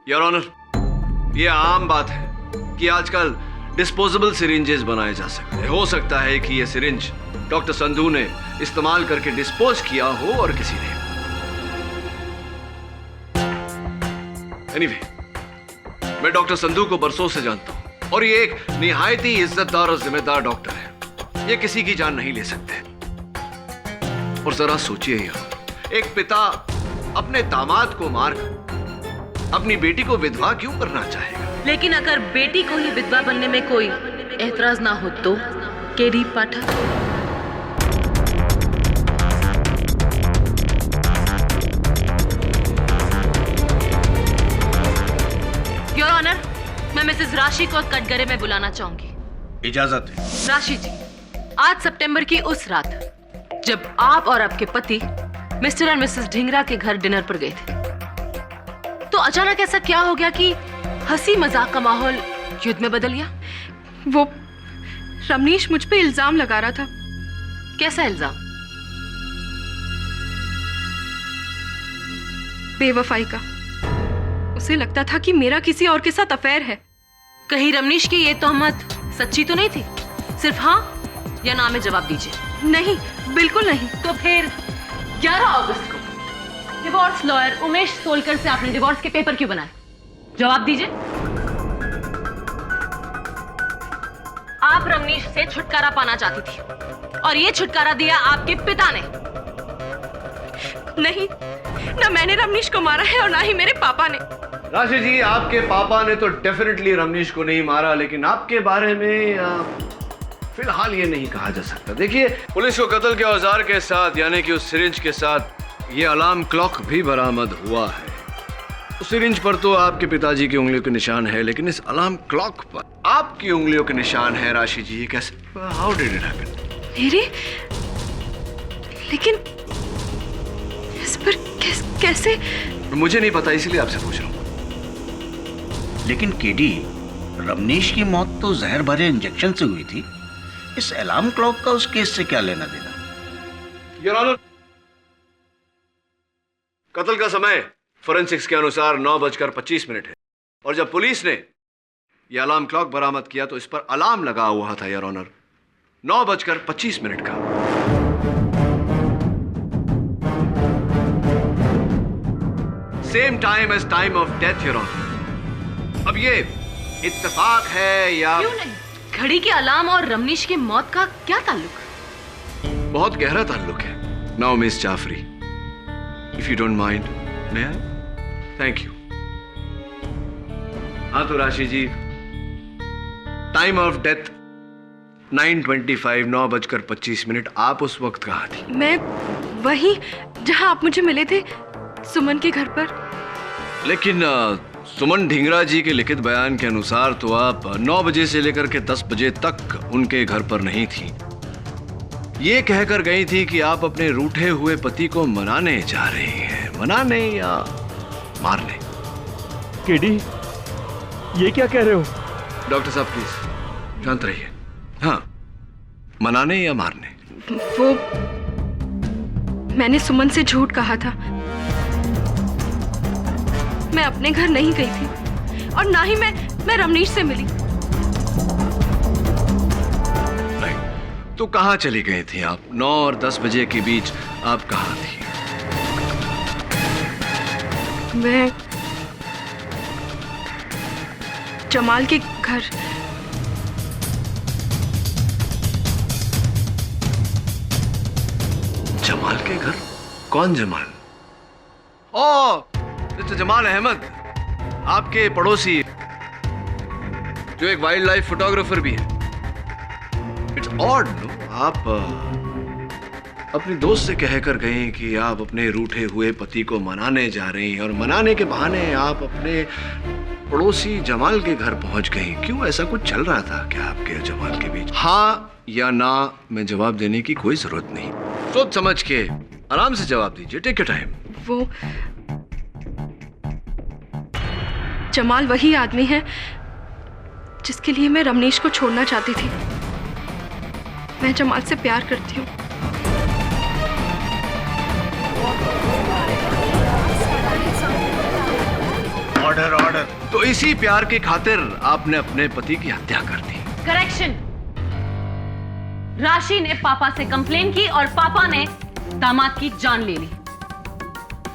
योर ऑनर, ये आम बात है कि आजकल डिस्पोजेबल सिरिंजेस बनाए जा सकते हैं। हो सकता है कि ये सिरिंज डॉक्टर संधू ने इस्तेमाल करके डिस्पोज किया हो और किसी ने। एनीवे, मैं डॉक्टर संधू को बरसों से जानता हूं और ये एक निहायत ही इज्जतदार और जिम्मेदार डॉक्टर है। ये किसी की जान नहीं ले सकते। और जरा सोचिए यार, एक पिता अपने दामाद को मारकर अपनी बेटी को विधवा क्यों करना चाहेगा? लेकिन अगर बेटी को ही विधवा बनने में कोई एतराज ना हो तो केडी पाठक। योर ऑनर, मैं मिसेस राशि को कटघरे में बुलाना चाहूंगी। इजाजत है। राशि जी, आज सितंबर की उस रात जब आप और आपके पति मिस्टर और मिसेस ढिंगरा के घर डिनर पर गए थे, तो अचानक ऐसा क्या हो गया कि हंसी मजाक का माहौल युद्ध में बदल गया? वो रमनीश मुझ पे इल्जाम लगा रहा था। कैसा इल्जाम? बेवफाई का। उसे लगता था कि मेरा किसी और के साथ अफेयर है। कहीं रमनीश की ये तोहमत सच्ची तो नहीं थी? सिर्फ हाँ या ना में जवाब दीजिए। नहीं, बिल्कुल नहीं। तो फिर 11 अगस्त को डिवोर्स लॉयर उमेश सोलकर से आपने डिवोर्स के पेपर क्यों बनाए? जवाब दीजिए। आप रमनीश से छुटकारा पाना चाहती थी और ये छुटकारा दिया आपके पिता ने। नहीं, ना मैंने रमनीश को मारा है और ना ही मेरे पापा ने। राशि जी, आपके पापा ने तो डेफिनेटली रमनीश को नहीं मारा, लेकिन आपके बारे में फिलहाल ये नहीं कहा जा सकता। देखिए, पुलिस को कत्ल के औजार के साथ यानी कि उस सिरिंज के साथ ये अलार्म क्लॉक भी बरामद हुआ है। उस सिरिंज पर तो आपके पिताजी की उंगलियों के निशान है, लेकिन इस अलार्म क्लॉक पर आपकी उंगलियों के निशान है। राशि जी, ये कैसे? How did it happen? मेरे? लेकिन इस पर कैसे? मुझे नहीं पता, इसलिए आपसे पूछ रहा हूँ। लेकिन केडी, रमनीश की मौत तो जहर भरे इंजेक्शन से हुई थी। इस अलार्म क्लॉक का उस केस से क्या लेना देना? योर ऑनर, कत्ल का समय फोरेंसिक्स के अनुसार 9:25 है और जब पुलिस ने यह अलार्म क्लॉक बरामद किया तो इस पर अलार्म लगा हुआ था योर ऑनर 9:25 का। Same time as time of death your honour. अब ये इत्तेफाक है या? क्यों नहीं? घड़ी के अलार्म और रमनीश की मौत का क्या ताल्लुक? बहुत गहरा ताल्लुक है। Now miss Jafri, if you don't mind, may I? Thank you. हाँ तो राशि जी, टाइम ऑफ डेथ 9:25, 9:25। आप उस वक्त कहाँ थी? मैं वहीं जहां आप मुझे मिले थे, सुमन के घर पर। लेकिन सुमन ढिंगरा जी के लिखित बयान के अनुसार तो आप 9 बजे से लेकर के 10 बजे तक उनके घर पर नहीं थी। ये कहकर गई थी कि आप अपने रूठे हुए पति को मनाने जा रही हैं। मनाने या मारने? केडी, ये क्या कह रहे हो? डॉक्टर साहब प्लीज शांत रहिए। हाँ, मनाने या मारने? वो मैंने सुमन से झूठ कहा था। मैं अपने घर नहीं गई थी और ना ही मैं रमनीश से मिली। नहीं, तो कहाँ चली गई थी आप? 9 और 10 बजे के बीच आप कहाँ थी? मैं जमाल के घर। जमाल के घर? कौन जमाल? ओ, मिस्टर जमाल अहमद, आपके पड़ोसी जो एक वाइल्ड लाइफ फोटोग्राफर भी है। इट्स ऑड नो, आप अपनी दोस्त से कहकर गए कि आप अपने रूठे हुए पति को मनाने जा रही हैं और मनाने के बहाने आप अपने पड़ोसी जमाल के घर पहुंच गई। क्यों, ऐसा कुछ चल रहा था क्या आपके और जमाल के बीच? हाँ या ना में जवाब देने की कोई जरूरत नहीं। सोच समझ के आराम से जवाब दीजिए। Take your time. वो जमाल वही आदमी है जिसके लिए मैं रमनीश को छोड़ना चाहती थी। मैं जमाल से प्यार करती हूँ। Order order. तो इसी प्यार की खातिर आपने अपने पति की हत्या कर दी? करेक्शन। राशि ने पापा से कंप्लेन की और पापा ने दामाद की जान ले ली।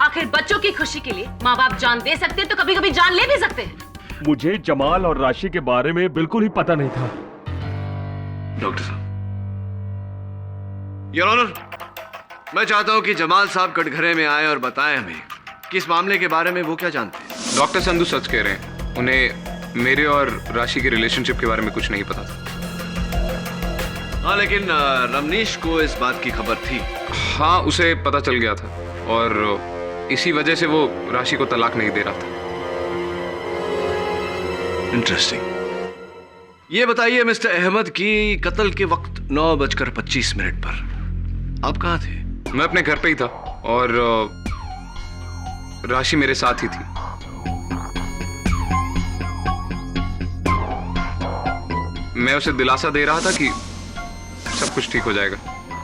आखिर बच्चों की खुशी के लिए माँ बाप जान दे सकते हैं तो कभी कभी जान ले भी सकते हैं। मुझे जमाल और राशि के बारे में बिल्कुल ही पता नहीं था। डॉक्टर साहब, योर ऑनर, मैं चाहता हूं कि जमाल साहब कटघरे में आए और बताएं हमें कि इस मामले के बारे में वो क्या जानते हैं। डॉक्टर संधू सच कह रहे हैं, उन्हें मेरे और राशि के रिलेशनशिप के बारे में कुछ नहीं पता था। हाँ, लेकिन रमनीश को इस बात की खबर थी? हाँ, उसे पता चल गया था और इसी वजह से वो राशि को तलाक नहीं दे रहा था। इंटरेस्टिंग। ये बताइए मिस्टर अहमद कि कत्ल के वक्त 9:25 पर आप कहाँ थे? मैं अपने घर पे ही था और राशि मेरे साथ ही थी। मैं उसे दिलासा दे रहा था कि सब कुछ ठीक हो जाएगा।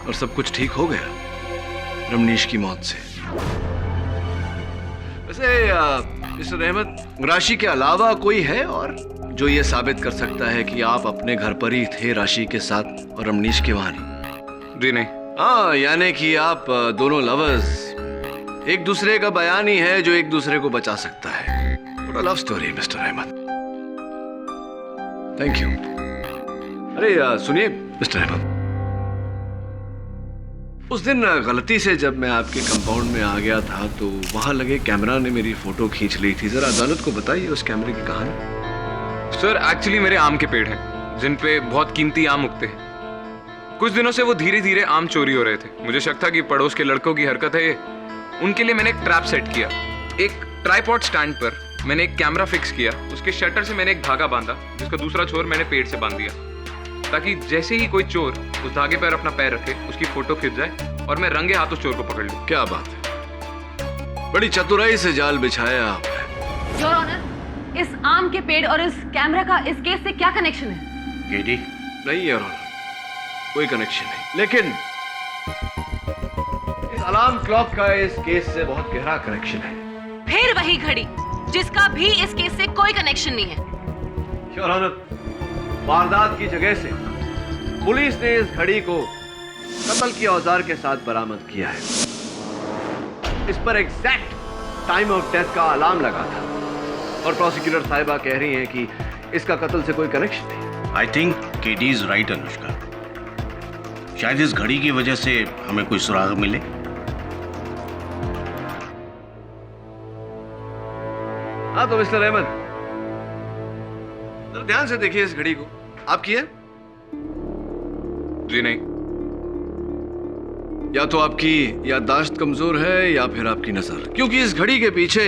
और सब कुछ ठीक हो गया रमनीश की मौत से। वैसे मिस्टर अहमद, राशि के अलावा कोई है और जो ये साबित कर सकता है कि आप अपने घर पर ही थे राशि के साथ और रमनीश के वहां नहीं? जी नहीं। हाँ, यानी कि आप दोनों लवर्स, एक दूसरे का बयान ही है जो एक दूसरे को बचा सकता है। पूरा love story mister Ahmed. Thank you. अरे सुनिए मिस्टर अहमद, उस दिन गलती से जब मैं आपके कंपाउंड में आ गया था तो वहां लगे कैमरा ने मेरी फोटो खींच ली थी। जरा अदालत को बताइए उस कैमरे की कहानी। सर, एक्चुअली मेरे आम के पेड़ हैं जिन पे बहुत कीमती आम उगते हैं। कुछ दिनों से वो धीरे धीरे आम चोरी हो रहे थे। मुझे शक था कि पड़ोस के लड़कों की हरकत है ये। उनके लिए मैंने एक ट्रैप सेट किया। एक ट्राइपॉड स्टैंड पर मैंने एक कैमरा फिक्स किया। उसके शटर से मैंने एक धागा बांधा जिसका दूसरा छोर मैंने पेड़ से बांध दिया, ताकि जैसे ही कोई चोर उस धागे पर अपना पैर रखे उसकी फोटो खिंच जाए और मैं रंगे हाथ उस चोर को पकड़ लूं। क्या बात है, बड़ी चतुराई से जाल बिछाया आपने। योर ऑनर, इस आम के पेड़ और इस कैमरा का इस केस से क्या कनेक्शन है? केडी? नहीं योर ऑनर, कोई कनेक्शन नहीं, लेकिन इस अलार्म क्लॉक का इस केस से बहुत गहरा कनेक्शन है। फिर वही घड़ी जिसका भी इस केस से कोई कनेक्शन नहीं है। योर ऑनर, वारदात की जगह से पुलिस ने इस घड़ी को कत्ल के औजार के साथ बरामद किया है। इस पर एग्जैक्ट टाइम ऑफ डेथ का अलार्म लगा था और प्रोसिक्यूटर साहिबा कह रही हैं कि इसका कत्ल से कोई कनेक्शन नहीं। I think KD is right Anushka. शायद इस घड़ी की वजह से हमें कोई सुराग मिले। हाँ तो मिस्टर अहमद, ध्यान से देखिए इस घड़ी को। आपकी है? जी नहीं। या तो आपकी याददाश्त कमजोर है या फिर आपकी नजर, क्योंकि इस घड़ी के पीछे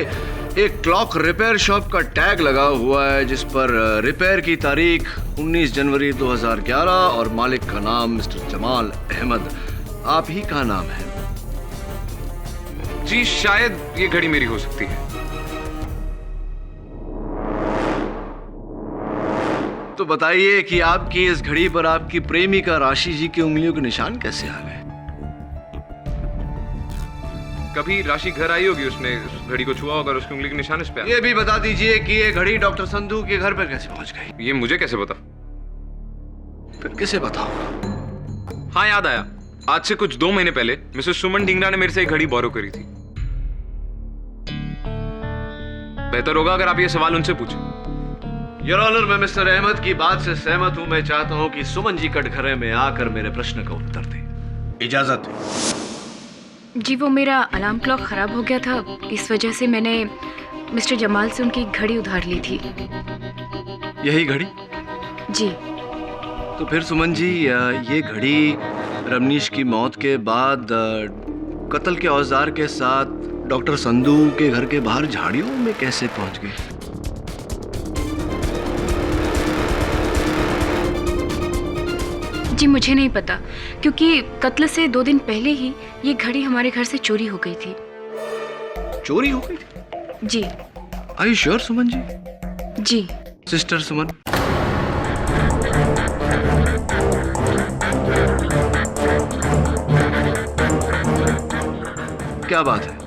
एक क्लॉक रिपेयर शॉप का टैग लगा हुआ है जिस पर रिपेयर की तारीख 19 जनवरी 2011 और मालिक का नाम मिस्टर जमाल अहमद आप ही का नाम है। जी शायद ये घड़ी मेरी हो सकती है। तो बताइए कि आपकी इस घड़ी पर आपकी प्रेमिका राशि जी की उंगलियों के निशान कैसे आ गए? कभी राशि घर आई होगी, उसने उस घड़ी को छुआ होगा और उसकी उंगली के निशान इस पे। ये भी बता दीजिए कि ये घड़ी डॉक्टर संधू के घर पर कैसे पहुंच गई? ये मुझे कैसे पता? फिर किसे बताओ? हाँ याद आया, आज से कुछ 2 महीने पहले मिसेस सुमन ढींगरा ने मेरे से एक घड़ी बोरो करी थी। बेहतर होगा अगर आप ये सवाल उनसे पूछें। योर ऑनर, मैं मिस्टर अहमद की बात से सहमत हूं। मैं चाहता हूं कि सुमन जी कटघरे में आकर मेरे प्रश्न का उत्तर दें। इजाजत है। जी वो मेरा अलार्म क्लॉक खराब हो गया था, इस वजह से मैंने मिस्टर जमाल से उनकी घड़ी उधार ली थी। यही घड़ी? जी। तो फिर सुमन जी, ये घड़ी रमनीश की मौत के बाद कत्ल के औजार के साथ डॉक्टर संधू के घर के बाहर झाड़ियों में कैसे पहुंच गई? जी मुझे नहीं पता, क्योंकि कत्ल से 2 दिन पहले ही ये घड़ी हमारे घर से चोरी हो गई थी। चोरी हो गई थी? जी। Are you sure Suman ji? जी। सिस्टर सुमन, क्या बात है?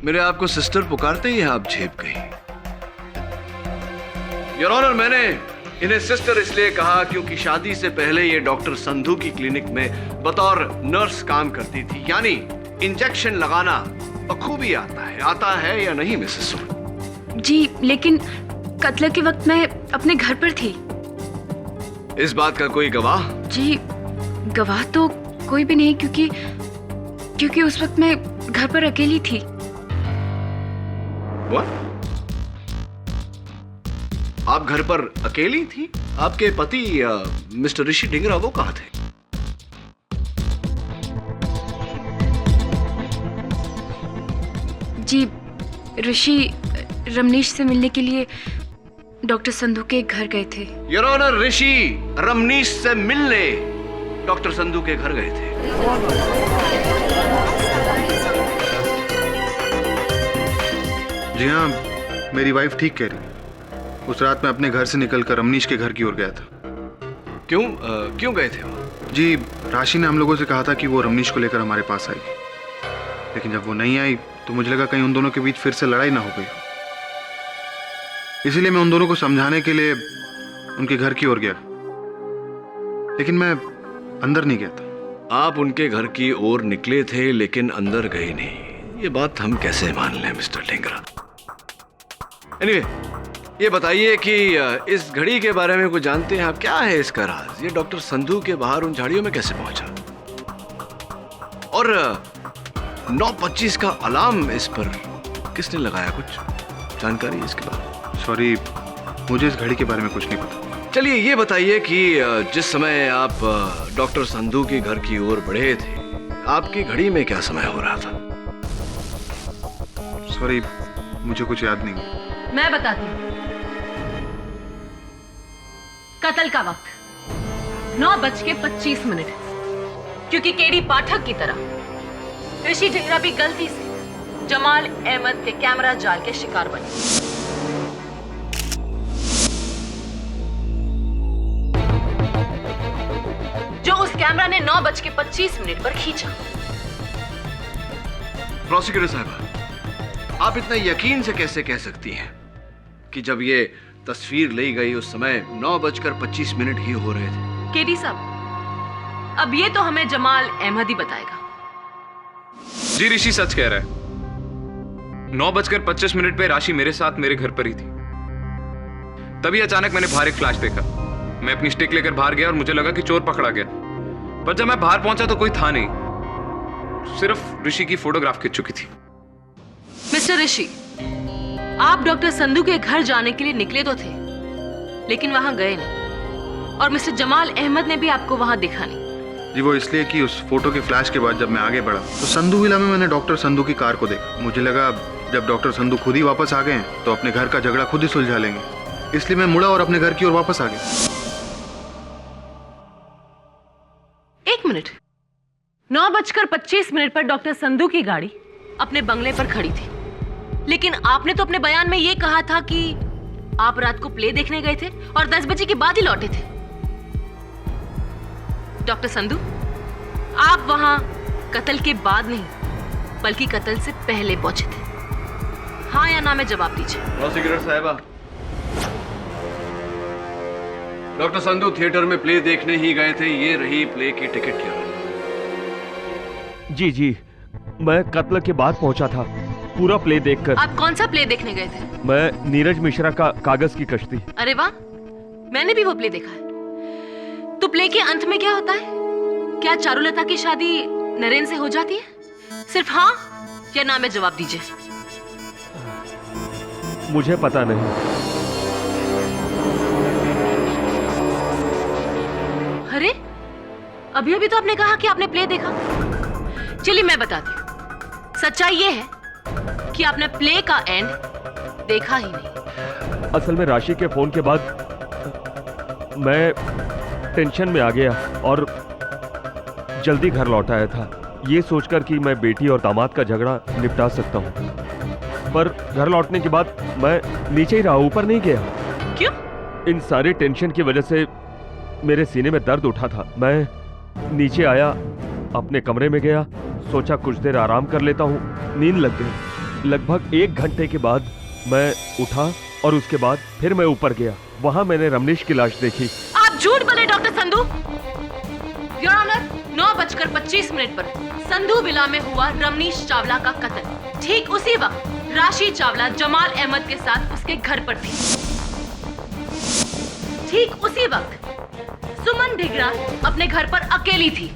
मेरे आपको सिस्टर पुकारते ही आप झेप गई। योर ऑनर, मैंने इन्हें सिस्टर इसलिए कहा क्योंकि शादी से पहले ये डॉक्टर संधू की क्लिनिक में बतौर नर्स काम करती थी। यानी इंजेक्शन लगाना बखूबी आता है या नहीं मिसेस सुमन? जी, लेकिन कत्ल के वक्त मैं अपने घर पर थी। इस बात का कोई गवाह? जी गवाह तो कोई भी नहीं, क्योंकि उस वक्त मैं घर पर अकेली थी। What? आप घर पर अकेली थी? आपके पति मिस्टर ऋषि ढींगरा वो कहाँ थे? जी ऋषि रमनीश से मिलने के लिए डॉक्टर संधू के घर गए थे। योर ऑनर, ऋषि रमनीश से मिलने डॉक्टर संधू के घर गए थे। जी हाँ, मेरी वाइफ ठीक कह रही। उस रात मैं अपने घर से निकलकर रमनीश के घर की ओर गया था। क्यों गए थे वो? जी, राशि ने हम लोगों से कहा था कि वो रमनीश को लेकर हमारे पास आएगी, लेकिन जब वो नहीं आई तो मुझे लगा कहीं उन दोनों के बीच फिर से लड़ाई ना हो गई। इसीलिए मैं उन दोनों को समझाने के लिए उनके घर की ओर गया, लेकिन मैं अंदर नहीं गया था। आप उनके घर की ओर निकले थे लेकिन अंदर गए नहीं, ये बात हम कैसे मान लें मिस्टर ढींगरा? एनीवे, ये बताइए कि इस घड़ी के बारे में कुछ जानते हैं आप? क्या है इसका राज? ये डॉक्टर संधू के बाहर उन झाड़ियों में कैसे पहुंचा? और 9:25 का अलार्म इस पर किसने लगाया? कुछ जानकारी है इसके बारे में? सॉरी, मुझे इस घड़ी के बारे में कुछ नहीं पता। चलिए ये बताइए कि जिस समय आप डॉक्टर संधू के घर की ओर बढ़े थे, आपकी घड़ी में क्या समय हो रहा था? सॉरी, मुझे कुछ याद नहीं। मैं बताती हूँ। कत्ल का वक्त 9:25, क्योंकि केडी पाठक की तरह ऋषि ढींगरा भी गलती से जमाल अहमद के कैमरा जाल के शिकार बने। जो उस कैमरा ने 9:25 पर खींचा। प्रोसिक्यूटर साहब, आप इतना यकीन से कैसे कह सकती हैं कि जब ये तस्वीर ली गई उस समय 9:25 ही हो रहे थे? केडी साहब, अब ये तो हमें जमाल अहमद ही बताएगा। जी, ऋषि सच कह रहा है। 9:25 पे राशि मेरे साथ मेरे घर पर ही थी। तभी अचानक मैंने बाहर एक फ्लैश देखा। मैं अपनी स्टिक लेकर बाहर गया और मुझे लगा कि चोर पकड़ा गया, पर जब मैं बाहर पहुंचा तो कोई था नहीं, सिर्फ ऋषि की फोटोग्राफ खिंच चुकी थी। मिस्टर ऋषि, आप डॉक्टर संधू के घर जाने के लिए निकले तो थे, लेकिन वहां गए नहीं, और मिस्टर जमाल अहमद ने भी आपको वहां देखा नहीं। जी, वो इसलिए कि उस फोटो के फ्लैश के बाद जब मैं आगे बढ़ा तो संधू विला में मैंने डॉक्टर संधू की कार को देखा। मुझे लगा जब डॉक्टर संधू खुद ही वापस आ गए हैं तो अपने घर का झगड़ा खुद ही सुलझा लेंगे, इसलिए मैं मुड़ा और अपने घर की ओर वापस आ गया। 1 मिनट, 9:25 पर डॉक्टर संधू की गाड़ी अपने बंगले पर खड़ी थी, लेकिन आपने तो अपने बयान में यह कहा था कि आप रात को प्ले देखने गए थे और 10 बजे के बाद ही लौटे थे। डॉक्टर संधू, आप वहां कत्ल के बाद नहीं बल्कि कत्ल से पहले पहुंचे थे। हाँ या ना में जवाब दीजिए। प्रोसिक्यूटर साहिबा, डॉक्टर संधू थिएटर में प्ले देखने ही गए थे, ये रही प्ले की टिकट की राशि। जी, मैं कत्ल के बाद पहुंचा था, पूरा प्ले देखकर। आप कौन सा प्ले देखने गए थे? मैं नीरज मिश्रा का कागज की कश्ती। अरे वाह, मैंने भी वो प्ले देखा है। तो प्ले के अंत में क्या होता है? क्या चारुलता की शादी नरेन से हो जाती है? सिर्फ हाँ या ना में जवाब दीजिए। मुझे पता नहीं। अरे, अभी अभी तो आपने कहा कि आपने प्ले देखा। चलिए मैं बताती हूँ। सच्चाई ये है कि आपने प्ले का एंड देखा ही नहीं। असल में राशि के फोन के बाद मैं टेंशन में आ गया और जल्दी घर लौट आया था, ये सोचकर कि मैं बेटी और दामाद का झगड़ा निपटा सकता हूँ। पर घर लौटने के बाद मैं नीचे ही रहा, ऊपर नहीं गया। क्यों? इन सारे टेंशन की वजह से मेरे सीने में दर्द उठा था। मैं नीचे आया, अपने कमरे में गया, सोचा कुछ देर आराम कर लेता हूँ। नींद लग गई। लगभग 1 घंटे के बाद मैं उठा और उसके बाद फिर मैं ऊपर गया। वहां मैंने रमनीश की लाश देखी। आप झूठ बोले डॉक्टर संधू। योर ऑनर, 9:25 पर संधू विला में हुआ रमनीश चावला का कत्ल। ठीक उसी वक्त राशि चावला जमाल अहमद के साथ उसके घर पर थी। ठीक उसी वक्त सुमन ढींगरा अपने घर पर अकेली थी,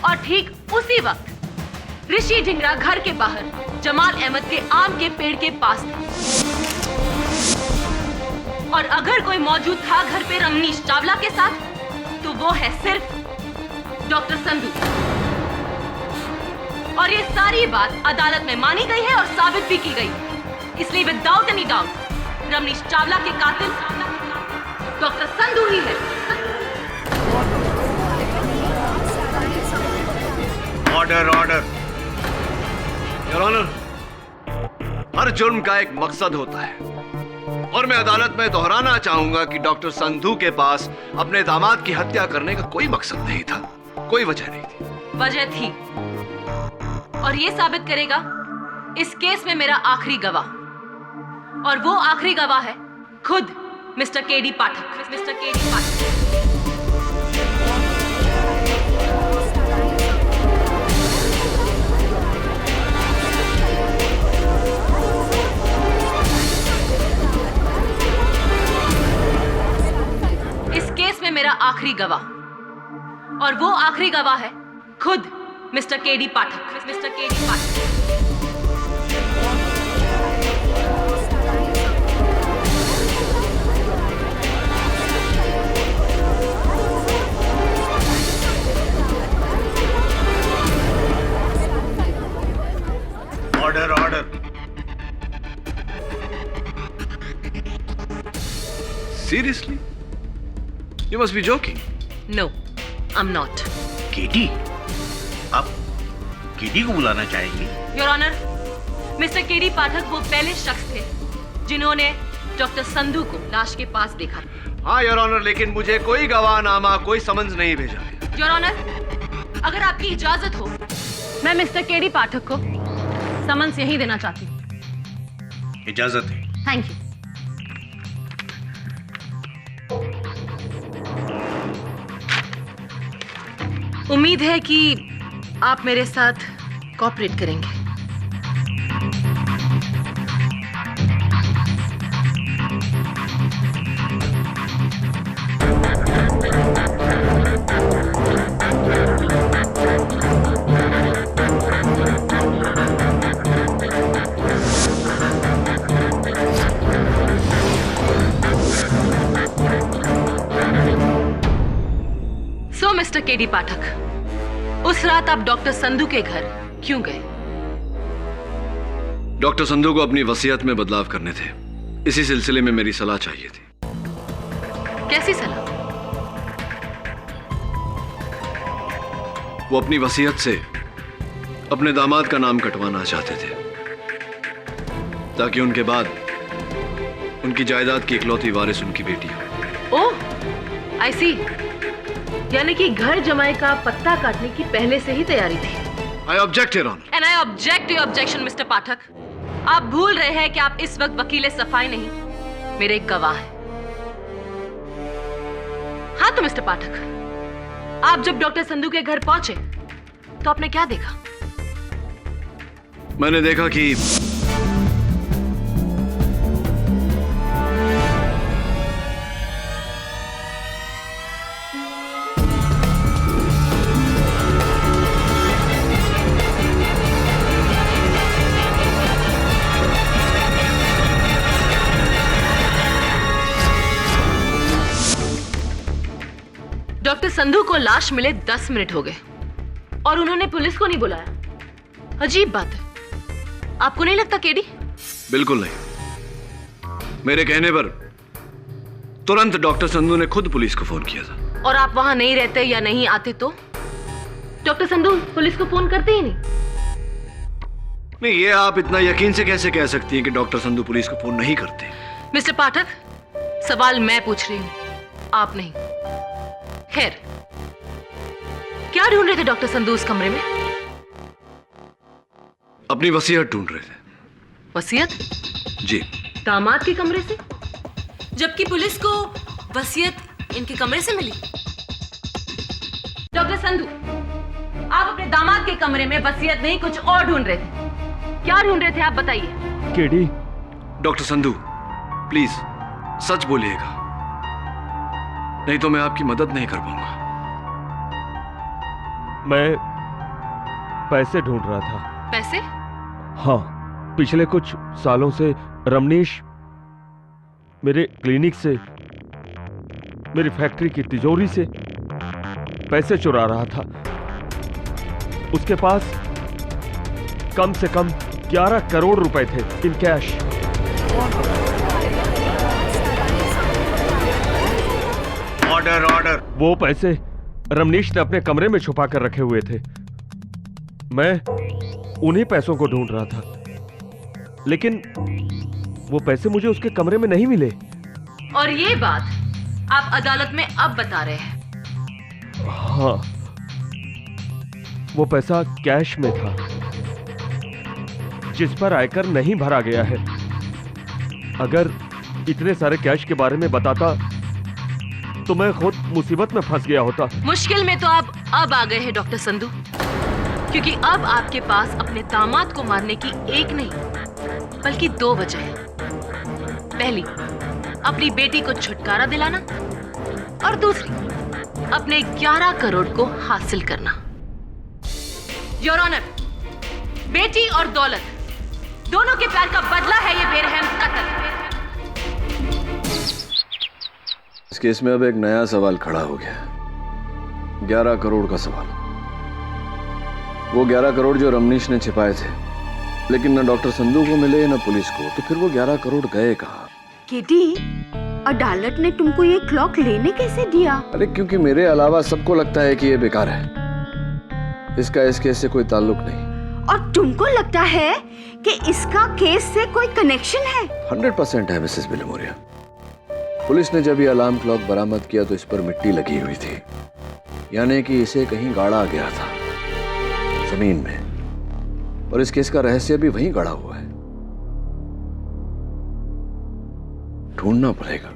और ठीक उसी वक्त ऋषि ढींगरा घर के बाहर जमाल अहमद के आम के पेड़ के पास थे। और अगर कोई मौजूद था घर पे रमनीश चावला के साथ, तो वो है सिर्फ डॉक्टर संधू। और ये सारी बात अदालत में मानी गई है और साबित भी की गई। इसलिए without any doubt Ramnish Chawla के कातिल डॉक्टर संधू ही है। Order order. योर ऑनर, हर जुर्म का एक मकसद होता है और मैं अदालत में दोहराना चाहूंगा कि डॉक्टर संधू के पास अपने दामाद की हत्या करने का कोई मकसद नहीं था, कोई वजह नहीं थी। वजह थी और ये साबित करेगा इस केस में मेरा आखिरी गवाह, और वो आखिरी गवाह है खुद मिस्टर केडी पाठक। मिस्टर केडी पाठक। इस केस में मेरा आखिरी गवाह, और वो आखिरी गवाह है खुद mister KD Pathak. Mister KD Pathak. Order order. Seriously? You must be joking. No, I'm not. KD, आप केडी को बुलाना चाहेंगे? योर ऑनर, मिस्टर केडी पाठक वो पहले शख्स थे जिन्होंने डॉक्टर संधू को लाश के पास देखा। हाँ योर ऑनर, लेकिन मुझे कोई गवाहनामा, कोई समन्स नहीं भेजा है। योर ऑनर, अगर आपकी इजाजत हो, मैं मिस्टर केडी पाठक को समन्स यहीं देना चाहती हूँ। इजाजत है। Thank you. उम्मीद है कि आप मेरे साथ कोऑपरेट करेंगे। सो मिस्टर केडी पाठक, उस रात आप डॉक्टर संधू के घर क्यों गए? डॉक्टर संधू को अपनी वसीयत में बदलाव करने थे, इसी सिलसिले में मेरी सलाह चाहिए थी। कैसी सलाह? वो अपनी वसीयत से अपने दामाद का नाम कटवाना चाहते थे ताकि उनके बाद उनकी जायदाद की इकलौती वारिस उनकी बेटी हो। ओह, आई सी। यानी कि घर जमाई का पत्ता काटने की पहले से ही तैयारी थी। I object, Your Honor. And I object to your objection, mister Pathak. आप भूल रहे हैं कि आप इस वक्त वकीले सफाई नहीं, मेरे एक गवाह हैं। हाँ तो मिस्टर पाठक, आप जब डॉक्टर संधू के घर पहुंचे तो आपने क्या देखा? मैंने देखा कि डॉक्टर संधू को लाश मिले 10 मिनट हो गए और उन्होंने पुलिस को नहीं बुलाया। अजीब बात है, आपको नहीं लगता केडी? बिल्कुल नहीं। मेरे कहने पर तुरंत डॉक्टर संधू ने खुद पुलिस को फोन किया था। और आप वहां नहीं रहते या नहीं आते तो डॉक्टर संधू पुलिस को फोन करते ही नहीं? नहीं, ये आप इतना यकीन से कैसे कह सकती हैं कि डॉक्टर संधू पुलिस को फोन नहीं करते? मिस्टर पाठक, सवाल मैं पूछ रही हूं, आप नहीं। खैर, क्या ढूंढ रहे थे डॉक्टर संधू उस कमरे में? अपनी वसीयत ढूंढ रहे थे। वसीयत? जी। दामाद के कमरे से? जबकि पुलिस को वसीयत इनके कमरे से मिली। डॉक्टर संधू, आप अपने दामाद के कमरे में वसीयत नहीं कुछ और ढूंढ रहे थे। क्या ढूंढ रहे थे आप बताइए। केडी। डॉक्टर संधू, प्लीज सच बोलिएगा, नहीं तो मैं आपकी मदद नहीं कर पाऊंगा। मैं पैसे ढूंढ रहा था। पैसे? हाँ, पिछले कुछ सालों से रमनीश मेरे क्लिनिक से, मेरी फैक्ट्री की तिजोरी से पैसे चुरा रहा था। उसके पास कम से कम 11 करोड़ रुपए थे इन कैश। Order order. वो पैसे रमनीश ने अपने कमरे में छुपा कर रखे हुए थे। मैं उन्हीं पैसों को ढूंढ रहा था, लेकिन वो पैसे मुझे उसके कमरे में नहीं मिले। और ये बात आप अदालत में अब बता रहे हैं? हाँ, वो पैसा कैश में था जिस पर आयकर नहीं भरा गया है। अगर इतने सारे कैश के बारे में बताता तो मैं खुद मुसीबत में फंस गया होता। मुश्किल में तो आप अब आ गए हैं डॉक्टर संधू, क्योंकि अब आपके पास अपने दामाद को मारने की एक नहीं बल्कि 2 वजह है। पहली, अपनी बेटी को छुटकारा दिलाना, और दूसरी, अपने 11 करोड़ को हासिल करना। योर ऑनर, बेटी और दौलत दोनों के प्यार का बदला है ये बेरहम कत्ल। इस केस में अब एक नया सवाल खड़ा हो गया, 11 करोड़ का सवाल। वो 11 करोड़ जो रमनीश ने छिपाए थे, लेकिन न डॉक्टर संधू को मिले न पुलिस को, तो फिर वो 11 करोड़ गए कहाँ? केटी, अदालत ने तुमको ये क्लॉक लेने कैसे दिया? अरे क्योंकि मेरे अलावा सबको लगता है कि ये बेकार है, इसका इस केस से कोई ताल्लुक नहीं। और तुमको लगता है कि इसका केस से कोई कनेक्शन है? 100% है मिसेस बिलमोरिया। पुलिस ने जब ये अलार्म क्लॉक बरामद किया तो इस पर मिट्टी लगी हुई थी, यानी कि इसे कहीं गाड़ा गया था जमीन में, और इस केस का रहस्य भी वहीं गड़ा हुआ है। ढूंढना पड़ेगा।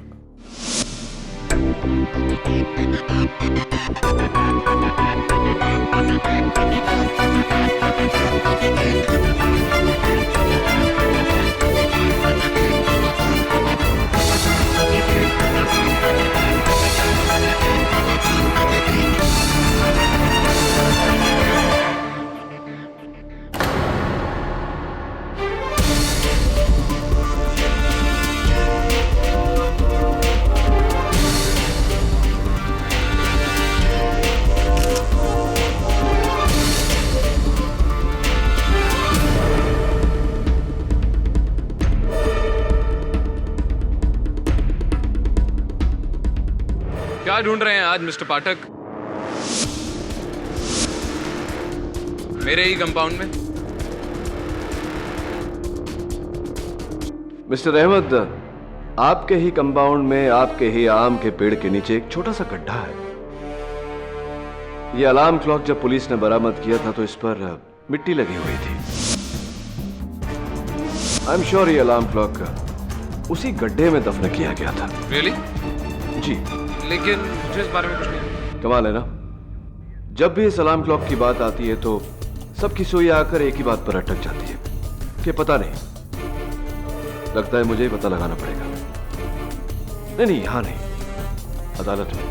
क्या ढूंढ रहे हैं आज मिस्टर पाठक? मेरे ही कंपाउंड में? मिस्टर अहमद, आपके ही कंपाउंड में, आपके ही आम के पेड़ के नीचे एक छोटा सा गड्ढा है। यह अलार्म क्लॉक जब पुलिस ने बरामद किया था तो इस पर मिट्टी लगी हुई थी। आई एम श्योर ये अलार्म क्लॉक उसी गड्ढे में दफन किया गया था। रियली? जी। लेकिन मुझे इस बारे में कुछ नहीं। कमाल है ना, जब भी इस अलार्म क्लॉक की बात आती है तो सबकी सुई आकर एक ही बात पर अटक जाती है कि पता नहीं। लगता है मुझे ही पता लगाना पड़ेगा। नहीं, यहां नहीं, अदालत में।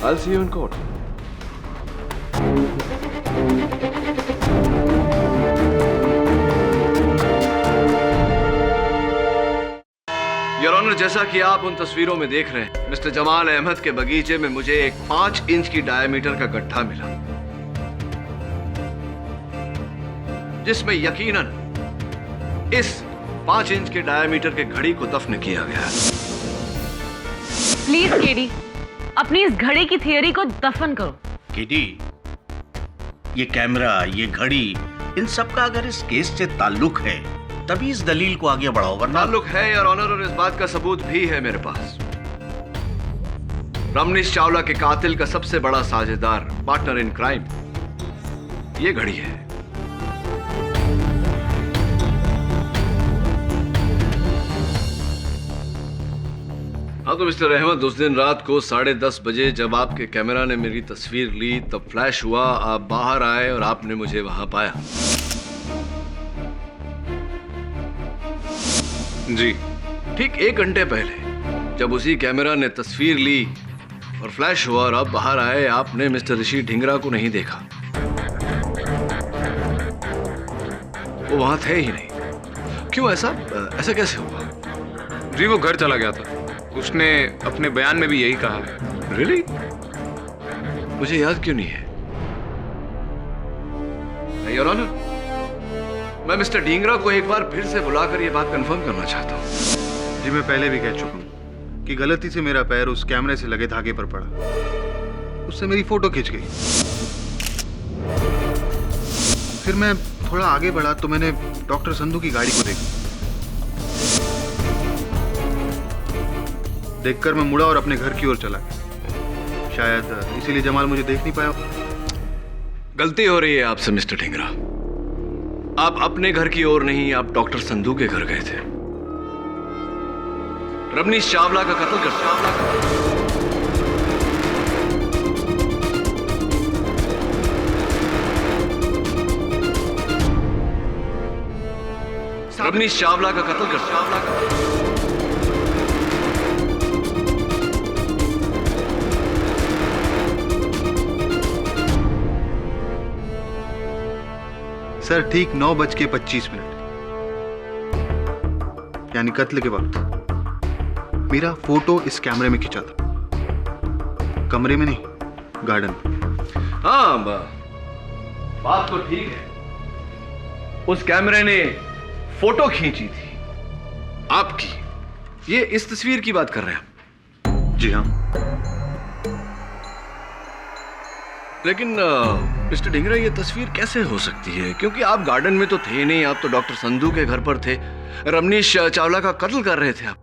I'll see you in court. Your honour, जैसा कि आप उन तस्वीरों में देख रहे हैं, मिस्टर जमाल अहमद के बगीचे में मुझे एक 5 इंच की डायमीटर का गड्ढा मिला, जिसमें यकीनन इस 5 इंच के डायमीटर के घड़ी को दफन किया गया। प्लीज केडी, अपनी इस घड़ी की थियरी को दफन करो। केडी, ये कैमरा, ये घड़ी, इन सब का अगर इस केस से ताल्लुक है तभी इस दलील को आगे बढ़ाओ, वरना। ताल्लुक है योर ऑनर, और इस बात का सबूत भी है मेरे पास। रमनीश चावला के कातिल का सबसे बड़ा साझेदार, पार्टनर इन क्राइम, ये घड़ी है। हाँ तो मिस्टर अहमद, उस दिन रात को 10:30 बजे जब आपके कैमरा ने मेरी तस्वीर ली तब फ्लैश हुआ, आप बाहर आए और आपने मुझे वहां पाया। जी। ठीक 1 घंटे पहले जब उसी कैमरा ने तस्वीर ली और फ्लैश हुआ और आप बाहर आए, आपने मिस्टर ऋषि ढिंगरा को नहीं देखा। वो वहां थे ही नहीं। क्यों? ऐसा कैसे हुआ? जी, वो घर चला गया था। उसने अपने बयान में भी यही कहा है। रियली? मुझे याद क्यों नहीं है? योर ऑनर, मैं मिस्टर ढींगरा को एक बार फिर से बुलाकर यह बात कंफर्म करना चाहता हूं। जी, मैं पहले भी कह चुका हूं, कि गलती से मेरा पैर उस कैमरे से लगे धागे पर पड़ा, उससे मेरी फोटो खिंच गई। फिर मैं थोड़ा आगे बढ़ा तो मैंने डॉक्टर संधू की गाड़ी को देखा। देखकर मैं मुड़ा और अपने घर की ओर चला गया। शायद इसीलिए जमाल मुझे देख नहीं पाया। गलती हो रही है आपसे मिस्टर ढिंगरा। आप अपने घर की ओर नहीं, आप डॉक्टर संधू के घर गए थे। रवनीश चावला का कत्ल कर रवनीश चावला का कत्ल कर सर ठीक 9:25 यानी कत्ल के वक्त मेरा फोटो इस कैमरे में खिंचा था। कमरे में नहीं, गार्डन में। हाँ बात तो ठीक है, उस कैमरे ने फोटो खींची थी आपकी। ये इस तस्वीर की बात कर रहे हैं? जी हाँ। लेकिन मिस्टर ढिंगरा, ये तस्वीर कैसे हो सकती है? क्योंकि आप गार्डन में तो थे नहीं, आप तो डॉक्टर संधू के घर पर थे। रवनीश चावला का कत्ल कर रहे थे आप।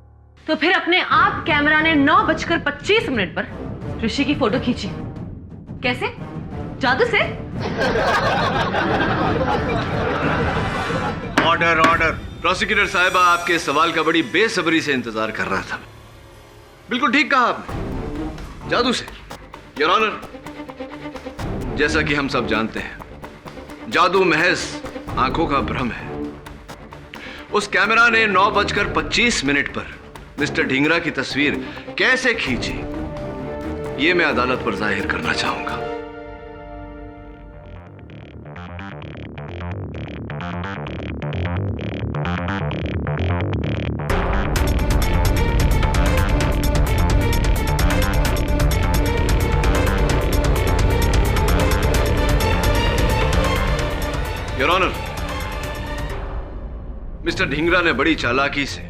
तो फिर अपने आप कैमरा ने 9:25 पर ऋषि की फोटो खींची। कैसे? जादू से? Order order. प्रोसिक्यूटर साहिबा आपके सवाल का बड़ी बेसब्री से इंतजार कर रहा था। बिल्कुल ठीक कहा आपने, जादू से। योर ऑनर, जैसा कि हम सब जानते हैं, जादू महज आंखों का भ्रम है। उस कैमरा ने 9:25 पर मिस्टर ढिंगरा की तस्वीर कैसे खींची, ये मैं अदालत पर जाहिर करना चाहूंगा। योर ऑनर, मिस्टर ढिंगरा ने बड़ी चालाकी से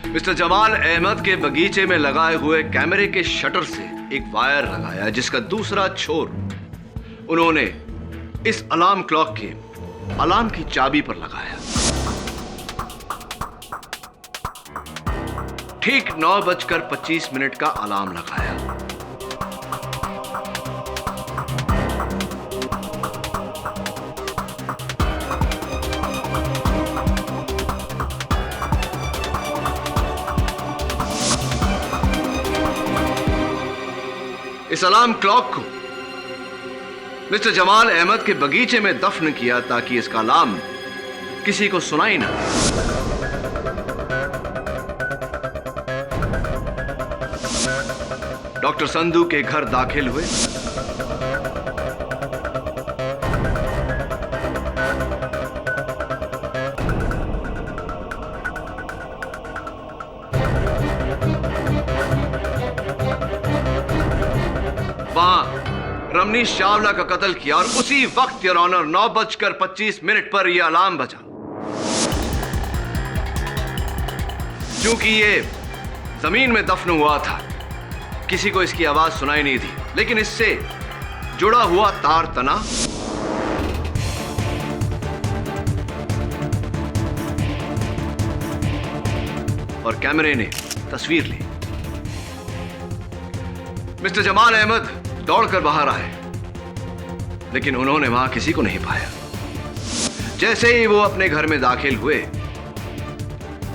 मिस्टर जमाल अहमद के बगीचे में लगाए हुए कैमरे के शटर से एक वायर लगाया, जिसका दूसरा छोर उन्होंने इस अलार्म क्लॉक के अलार्म की चाबी पर लगाया। ठीक 9:25 का अलार्म लगाया। इस अलार्म क्लॉक को मिस्टर जमाल अहमद के बगीचे में दफन किया ताकि इसका अलार्म किसी को सुनाई ना दे। डॉक्टर संधू के घर दाखिल हुए। वहां रवनीश चावला का कत्ल किया और उसी वक्त योर ऑनर 9:25 पर यह अलार्म बजा। क्योंकि ये जमीन में दफन हुआ था, किसी को इसकी आवाज सुनाई नहीं थी, लेकिन इससे जुड़ा हुआ तार तना और कैमरे ने तस्वीर ली। मिस्टर जमाल अहमद दौड़कर बाहर आए, लेकिन उन्होंने वहां किसी को नहीं पाया। जैसे ही वो अपने घर में दाखिल हुए,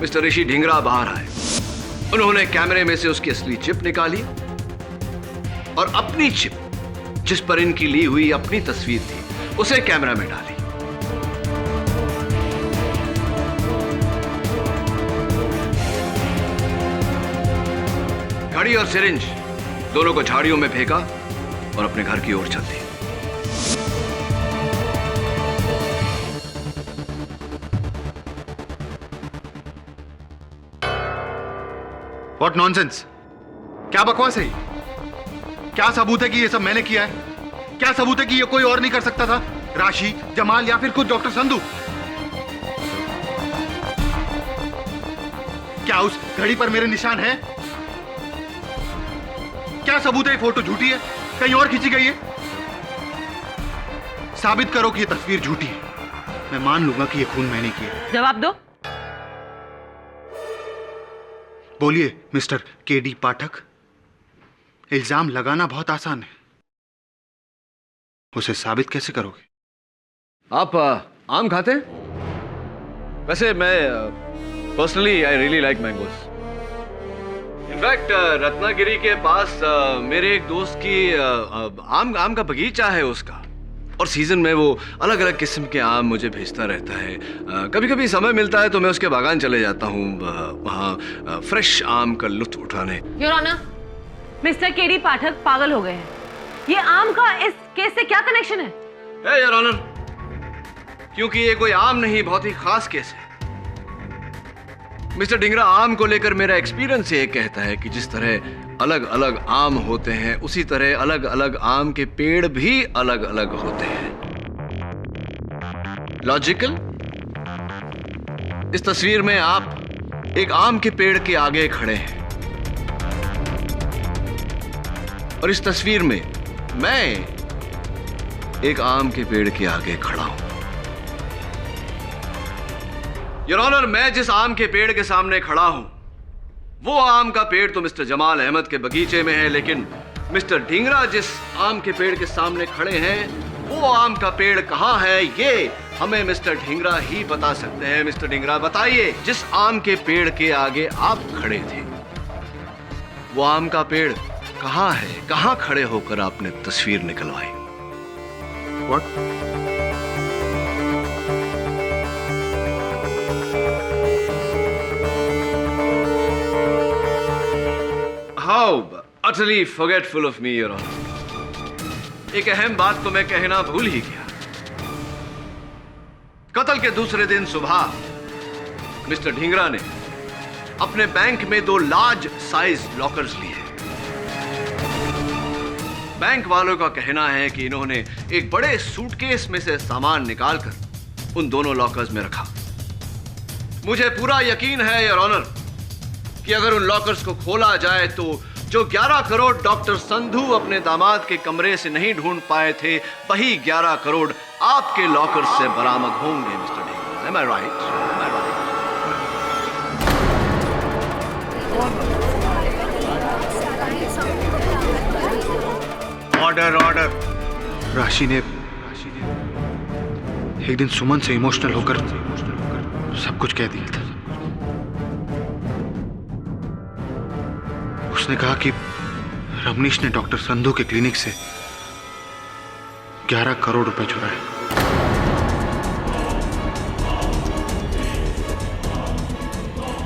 मिस्टर ऋषि ढिंगरा बाहर आए। उन्होंने कैमरे में से उसकी असली चिप निकाली और अपनी चिप, जिस पर इनकी ली हुई अपनी तस्वीर थी, उसे कैमरा में डाली। घड़ी और सिरिंज दोनों को झाड़ियों में फेंका और अपने घर की ओर चल दी। What nonsense! क्या बकवास है? क्या सबूत है कि ये सब मैंने किया है? क्या सबूत है कि ये कोई और नहीं कर सकता था? राशि, जमाल या फिर खुद डॉक्टर संधू? क्या उस घड़ी पर मेरे निशान हैं? क्या सबूत है ये फोटो झूठी है, कहीं और खींची गई है? साबित करो कि ये तस्वीर झूठी है, मैं मान लूंगा कि ये खून मैंने किया। जवाब दो। बोलिए मिस्टर केडी पाठक। इल्जाम लगाना बहुत आसान है, उसे साबित कैसे करोगे? आप आम खाते हैं? वैसे मैं personally I really like mangoes. In fact Ratnagiri के पास मेरे एक दोस्त की आम का बगीचा है उसका, और सीजन में वो अलग अलग किस्म के आम मुझे भेजता रहता है। कभी कभी समय मिलता है तो मैं उसके बागान चले जाता हूँ वहाँ फ्रेश आम का लुत्फ उठाने। योर ऑनर, मिस्टर केडी पाठक पागल हो गए हैं। ये आम का इस केस से क्या कनेक्शन है? योर ऑनर, क्योंकि ये कोई आम नहीं, बहुत ही खास केस है। मिस्टर ढींगरा, आम को लेकर मेरा एक्सपीरियंस ये कहता है कि जिस तरह अलग अलग आम होते हैं, उसी तरह अलग अलग आम के पेड़ भी अलग अलग होते हैं। लॉजिकल? इस तस्वीर में आप एक आम के पेड़ के आगे खड़े हैं, और इस तस्वीर में मैं एक आम के पेड़ के आगे खड़ा हूं। योर ऑनर, मैं जिस आम के पेड़ के सामने खड़ा हूं, वो आम का पेड़ तो मिस्टर जमाल अहमद के बगीचे में है, लेकिन मिस्टर ढींगरा जिस आम के पेड़ के सामने खड़े हैं, वो आम का पेड़ कहां है ये हमें मिस्टर ढींगरा ही बता सकते हैं। मिस्टर ढींगरा, बताइए, जिस आम के पेड़ के आगे आप खड़े थे, वो आम का पेड़ कहां है? कहां खड़े होकर आपने तस्वीर निकलवाई? What? How utterly forgetful of me, Your Honor. एक अहम बात तो मैं कहना भूल ही गया। कत्ल के दूसरे दिन सुबह मिस्टर ढींगरा ने अपने बैंक में 2 लार्ज साइज लॉकर्स लिए। बैंक वालों का कहना है कि इन्होंने एक बड़े सूटकेस में से सामान निकालकर उन दोनों लॉकर्स में रखा। मुझे पूरा यकीन है, योर ऑनर, कि अगर उन लॉकर्स को खोला जाए तो जो 11 करोड़ डॉक्टर संधू अपने दामाद के कमरे से नहीं ढूंढ पाए थे, वही 11 करोड़ आपके लॉकर्स से बरामद होंगे। Mister Dhingra, am I right? Am I right? Order order. राशि ने एक दिन सुमन से इमोशनल होकर सब कुछ कह दिया था। उसने कहा कि रमनीश ने डॉक्टर संधू के क्लिनिक से 11 करोड़ रुपए चुराए।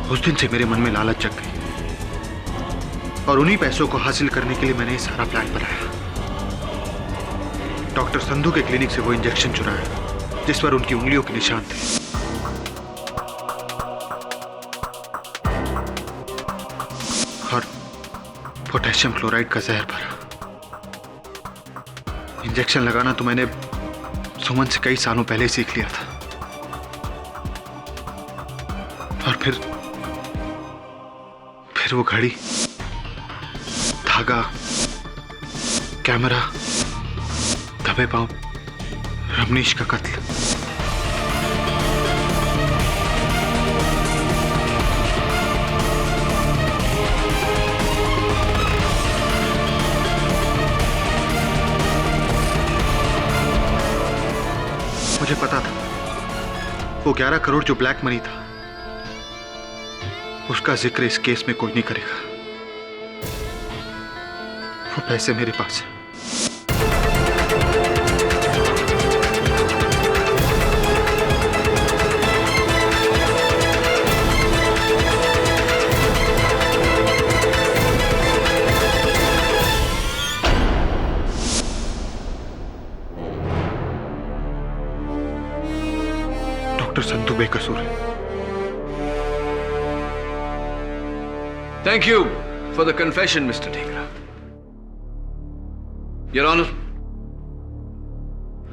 उस दिन से मेरे मन में लालच जग गई, और उन्हीं पैसों को हासिल करने के लिए मैंने ये सारा प्लान बनाया। डॉक्टर संधू के क्लिनिक से वो इंजेक्शन चुराया जिस पर उनकी उंगलियों के निशान थे। और पोटेशियम क्लोराइड का जहर भरा। इंजेक्शन लगाना तो मैंने सुमन से कई सालों पहले सीख लिया था, और फिर वो घड़ी, धागा, कैमरा, दबे पांव, रमनीश का कत्ल। मुझे पता था वो 11 करोड़ जो ब्लैक मनी था, उसका जिक्र इस केस में कोई नहीं करेगा। वो पैसे मेरे पास है। डॉक्टर संधू बेकसूर है। Thank you for the confession, Mr. Dhingra. Your Honor,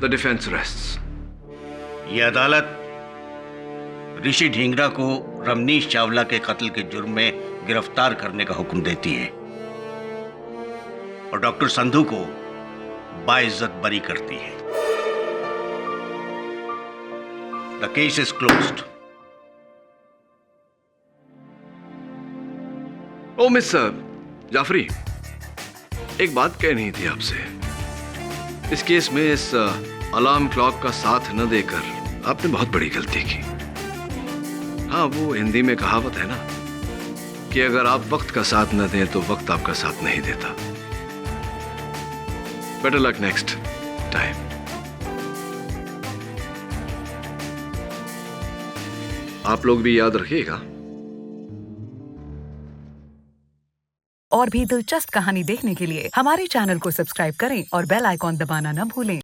the defense rests. ये अदालत ऋषि ढींगरा को रमनीश चावला के कत्ल के जुर्म में गिरफ्तार करने का हुक्म देती है। और डॉक्टर संधू को बाइज्जत बरी करती है। The case is closed. ओ मिस जाफरी, एक बात कहनी थी आपसे। इस केस में इस अलार्म क्लॉक का साथ न देकर आपने बहुत बड़ी गलती की। हाँ, वो हिंदी में कहावत है ना कि अगर आप वक्त का साथ न दें तो वक्त आपका साथ नहीं देता। Better luck next time. आप लोग भी याद रखिएगा। और भी दिलचस्प कहानी देखने के लिए हमारे चैनल को सब्सक्राइब करें और बेल आइकॉन दबाना न भूलें।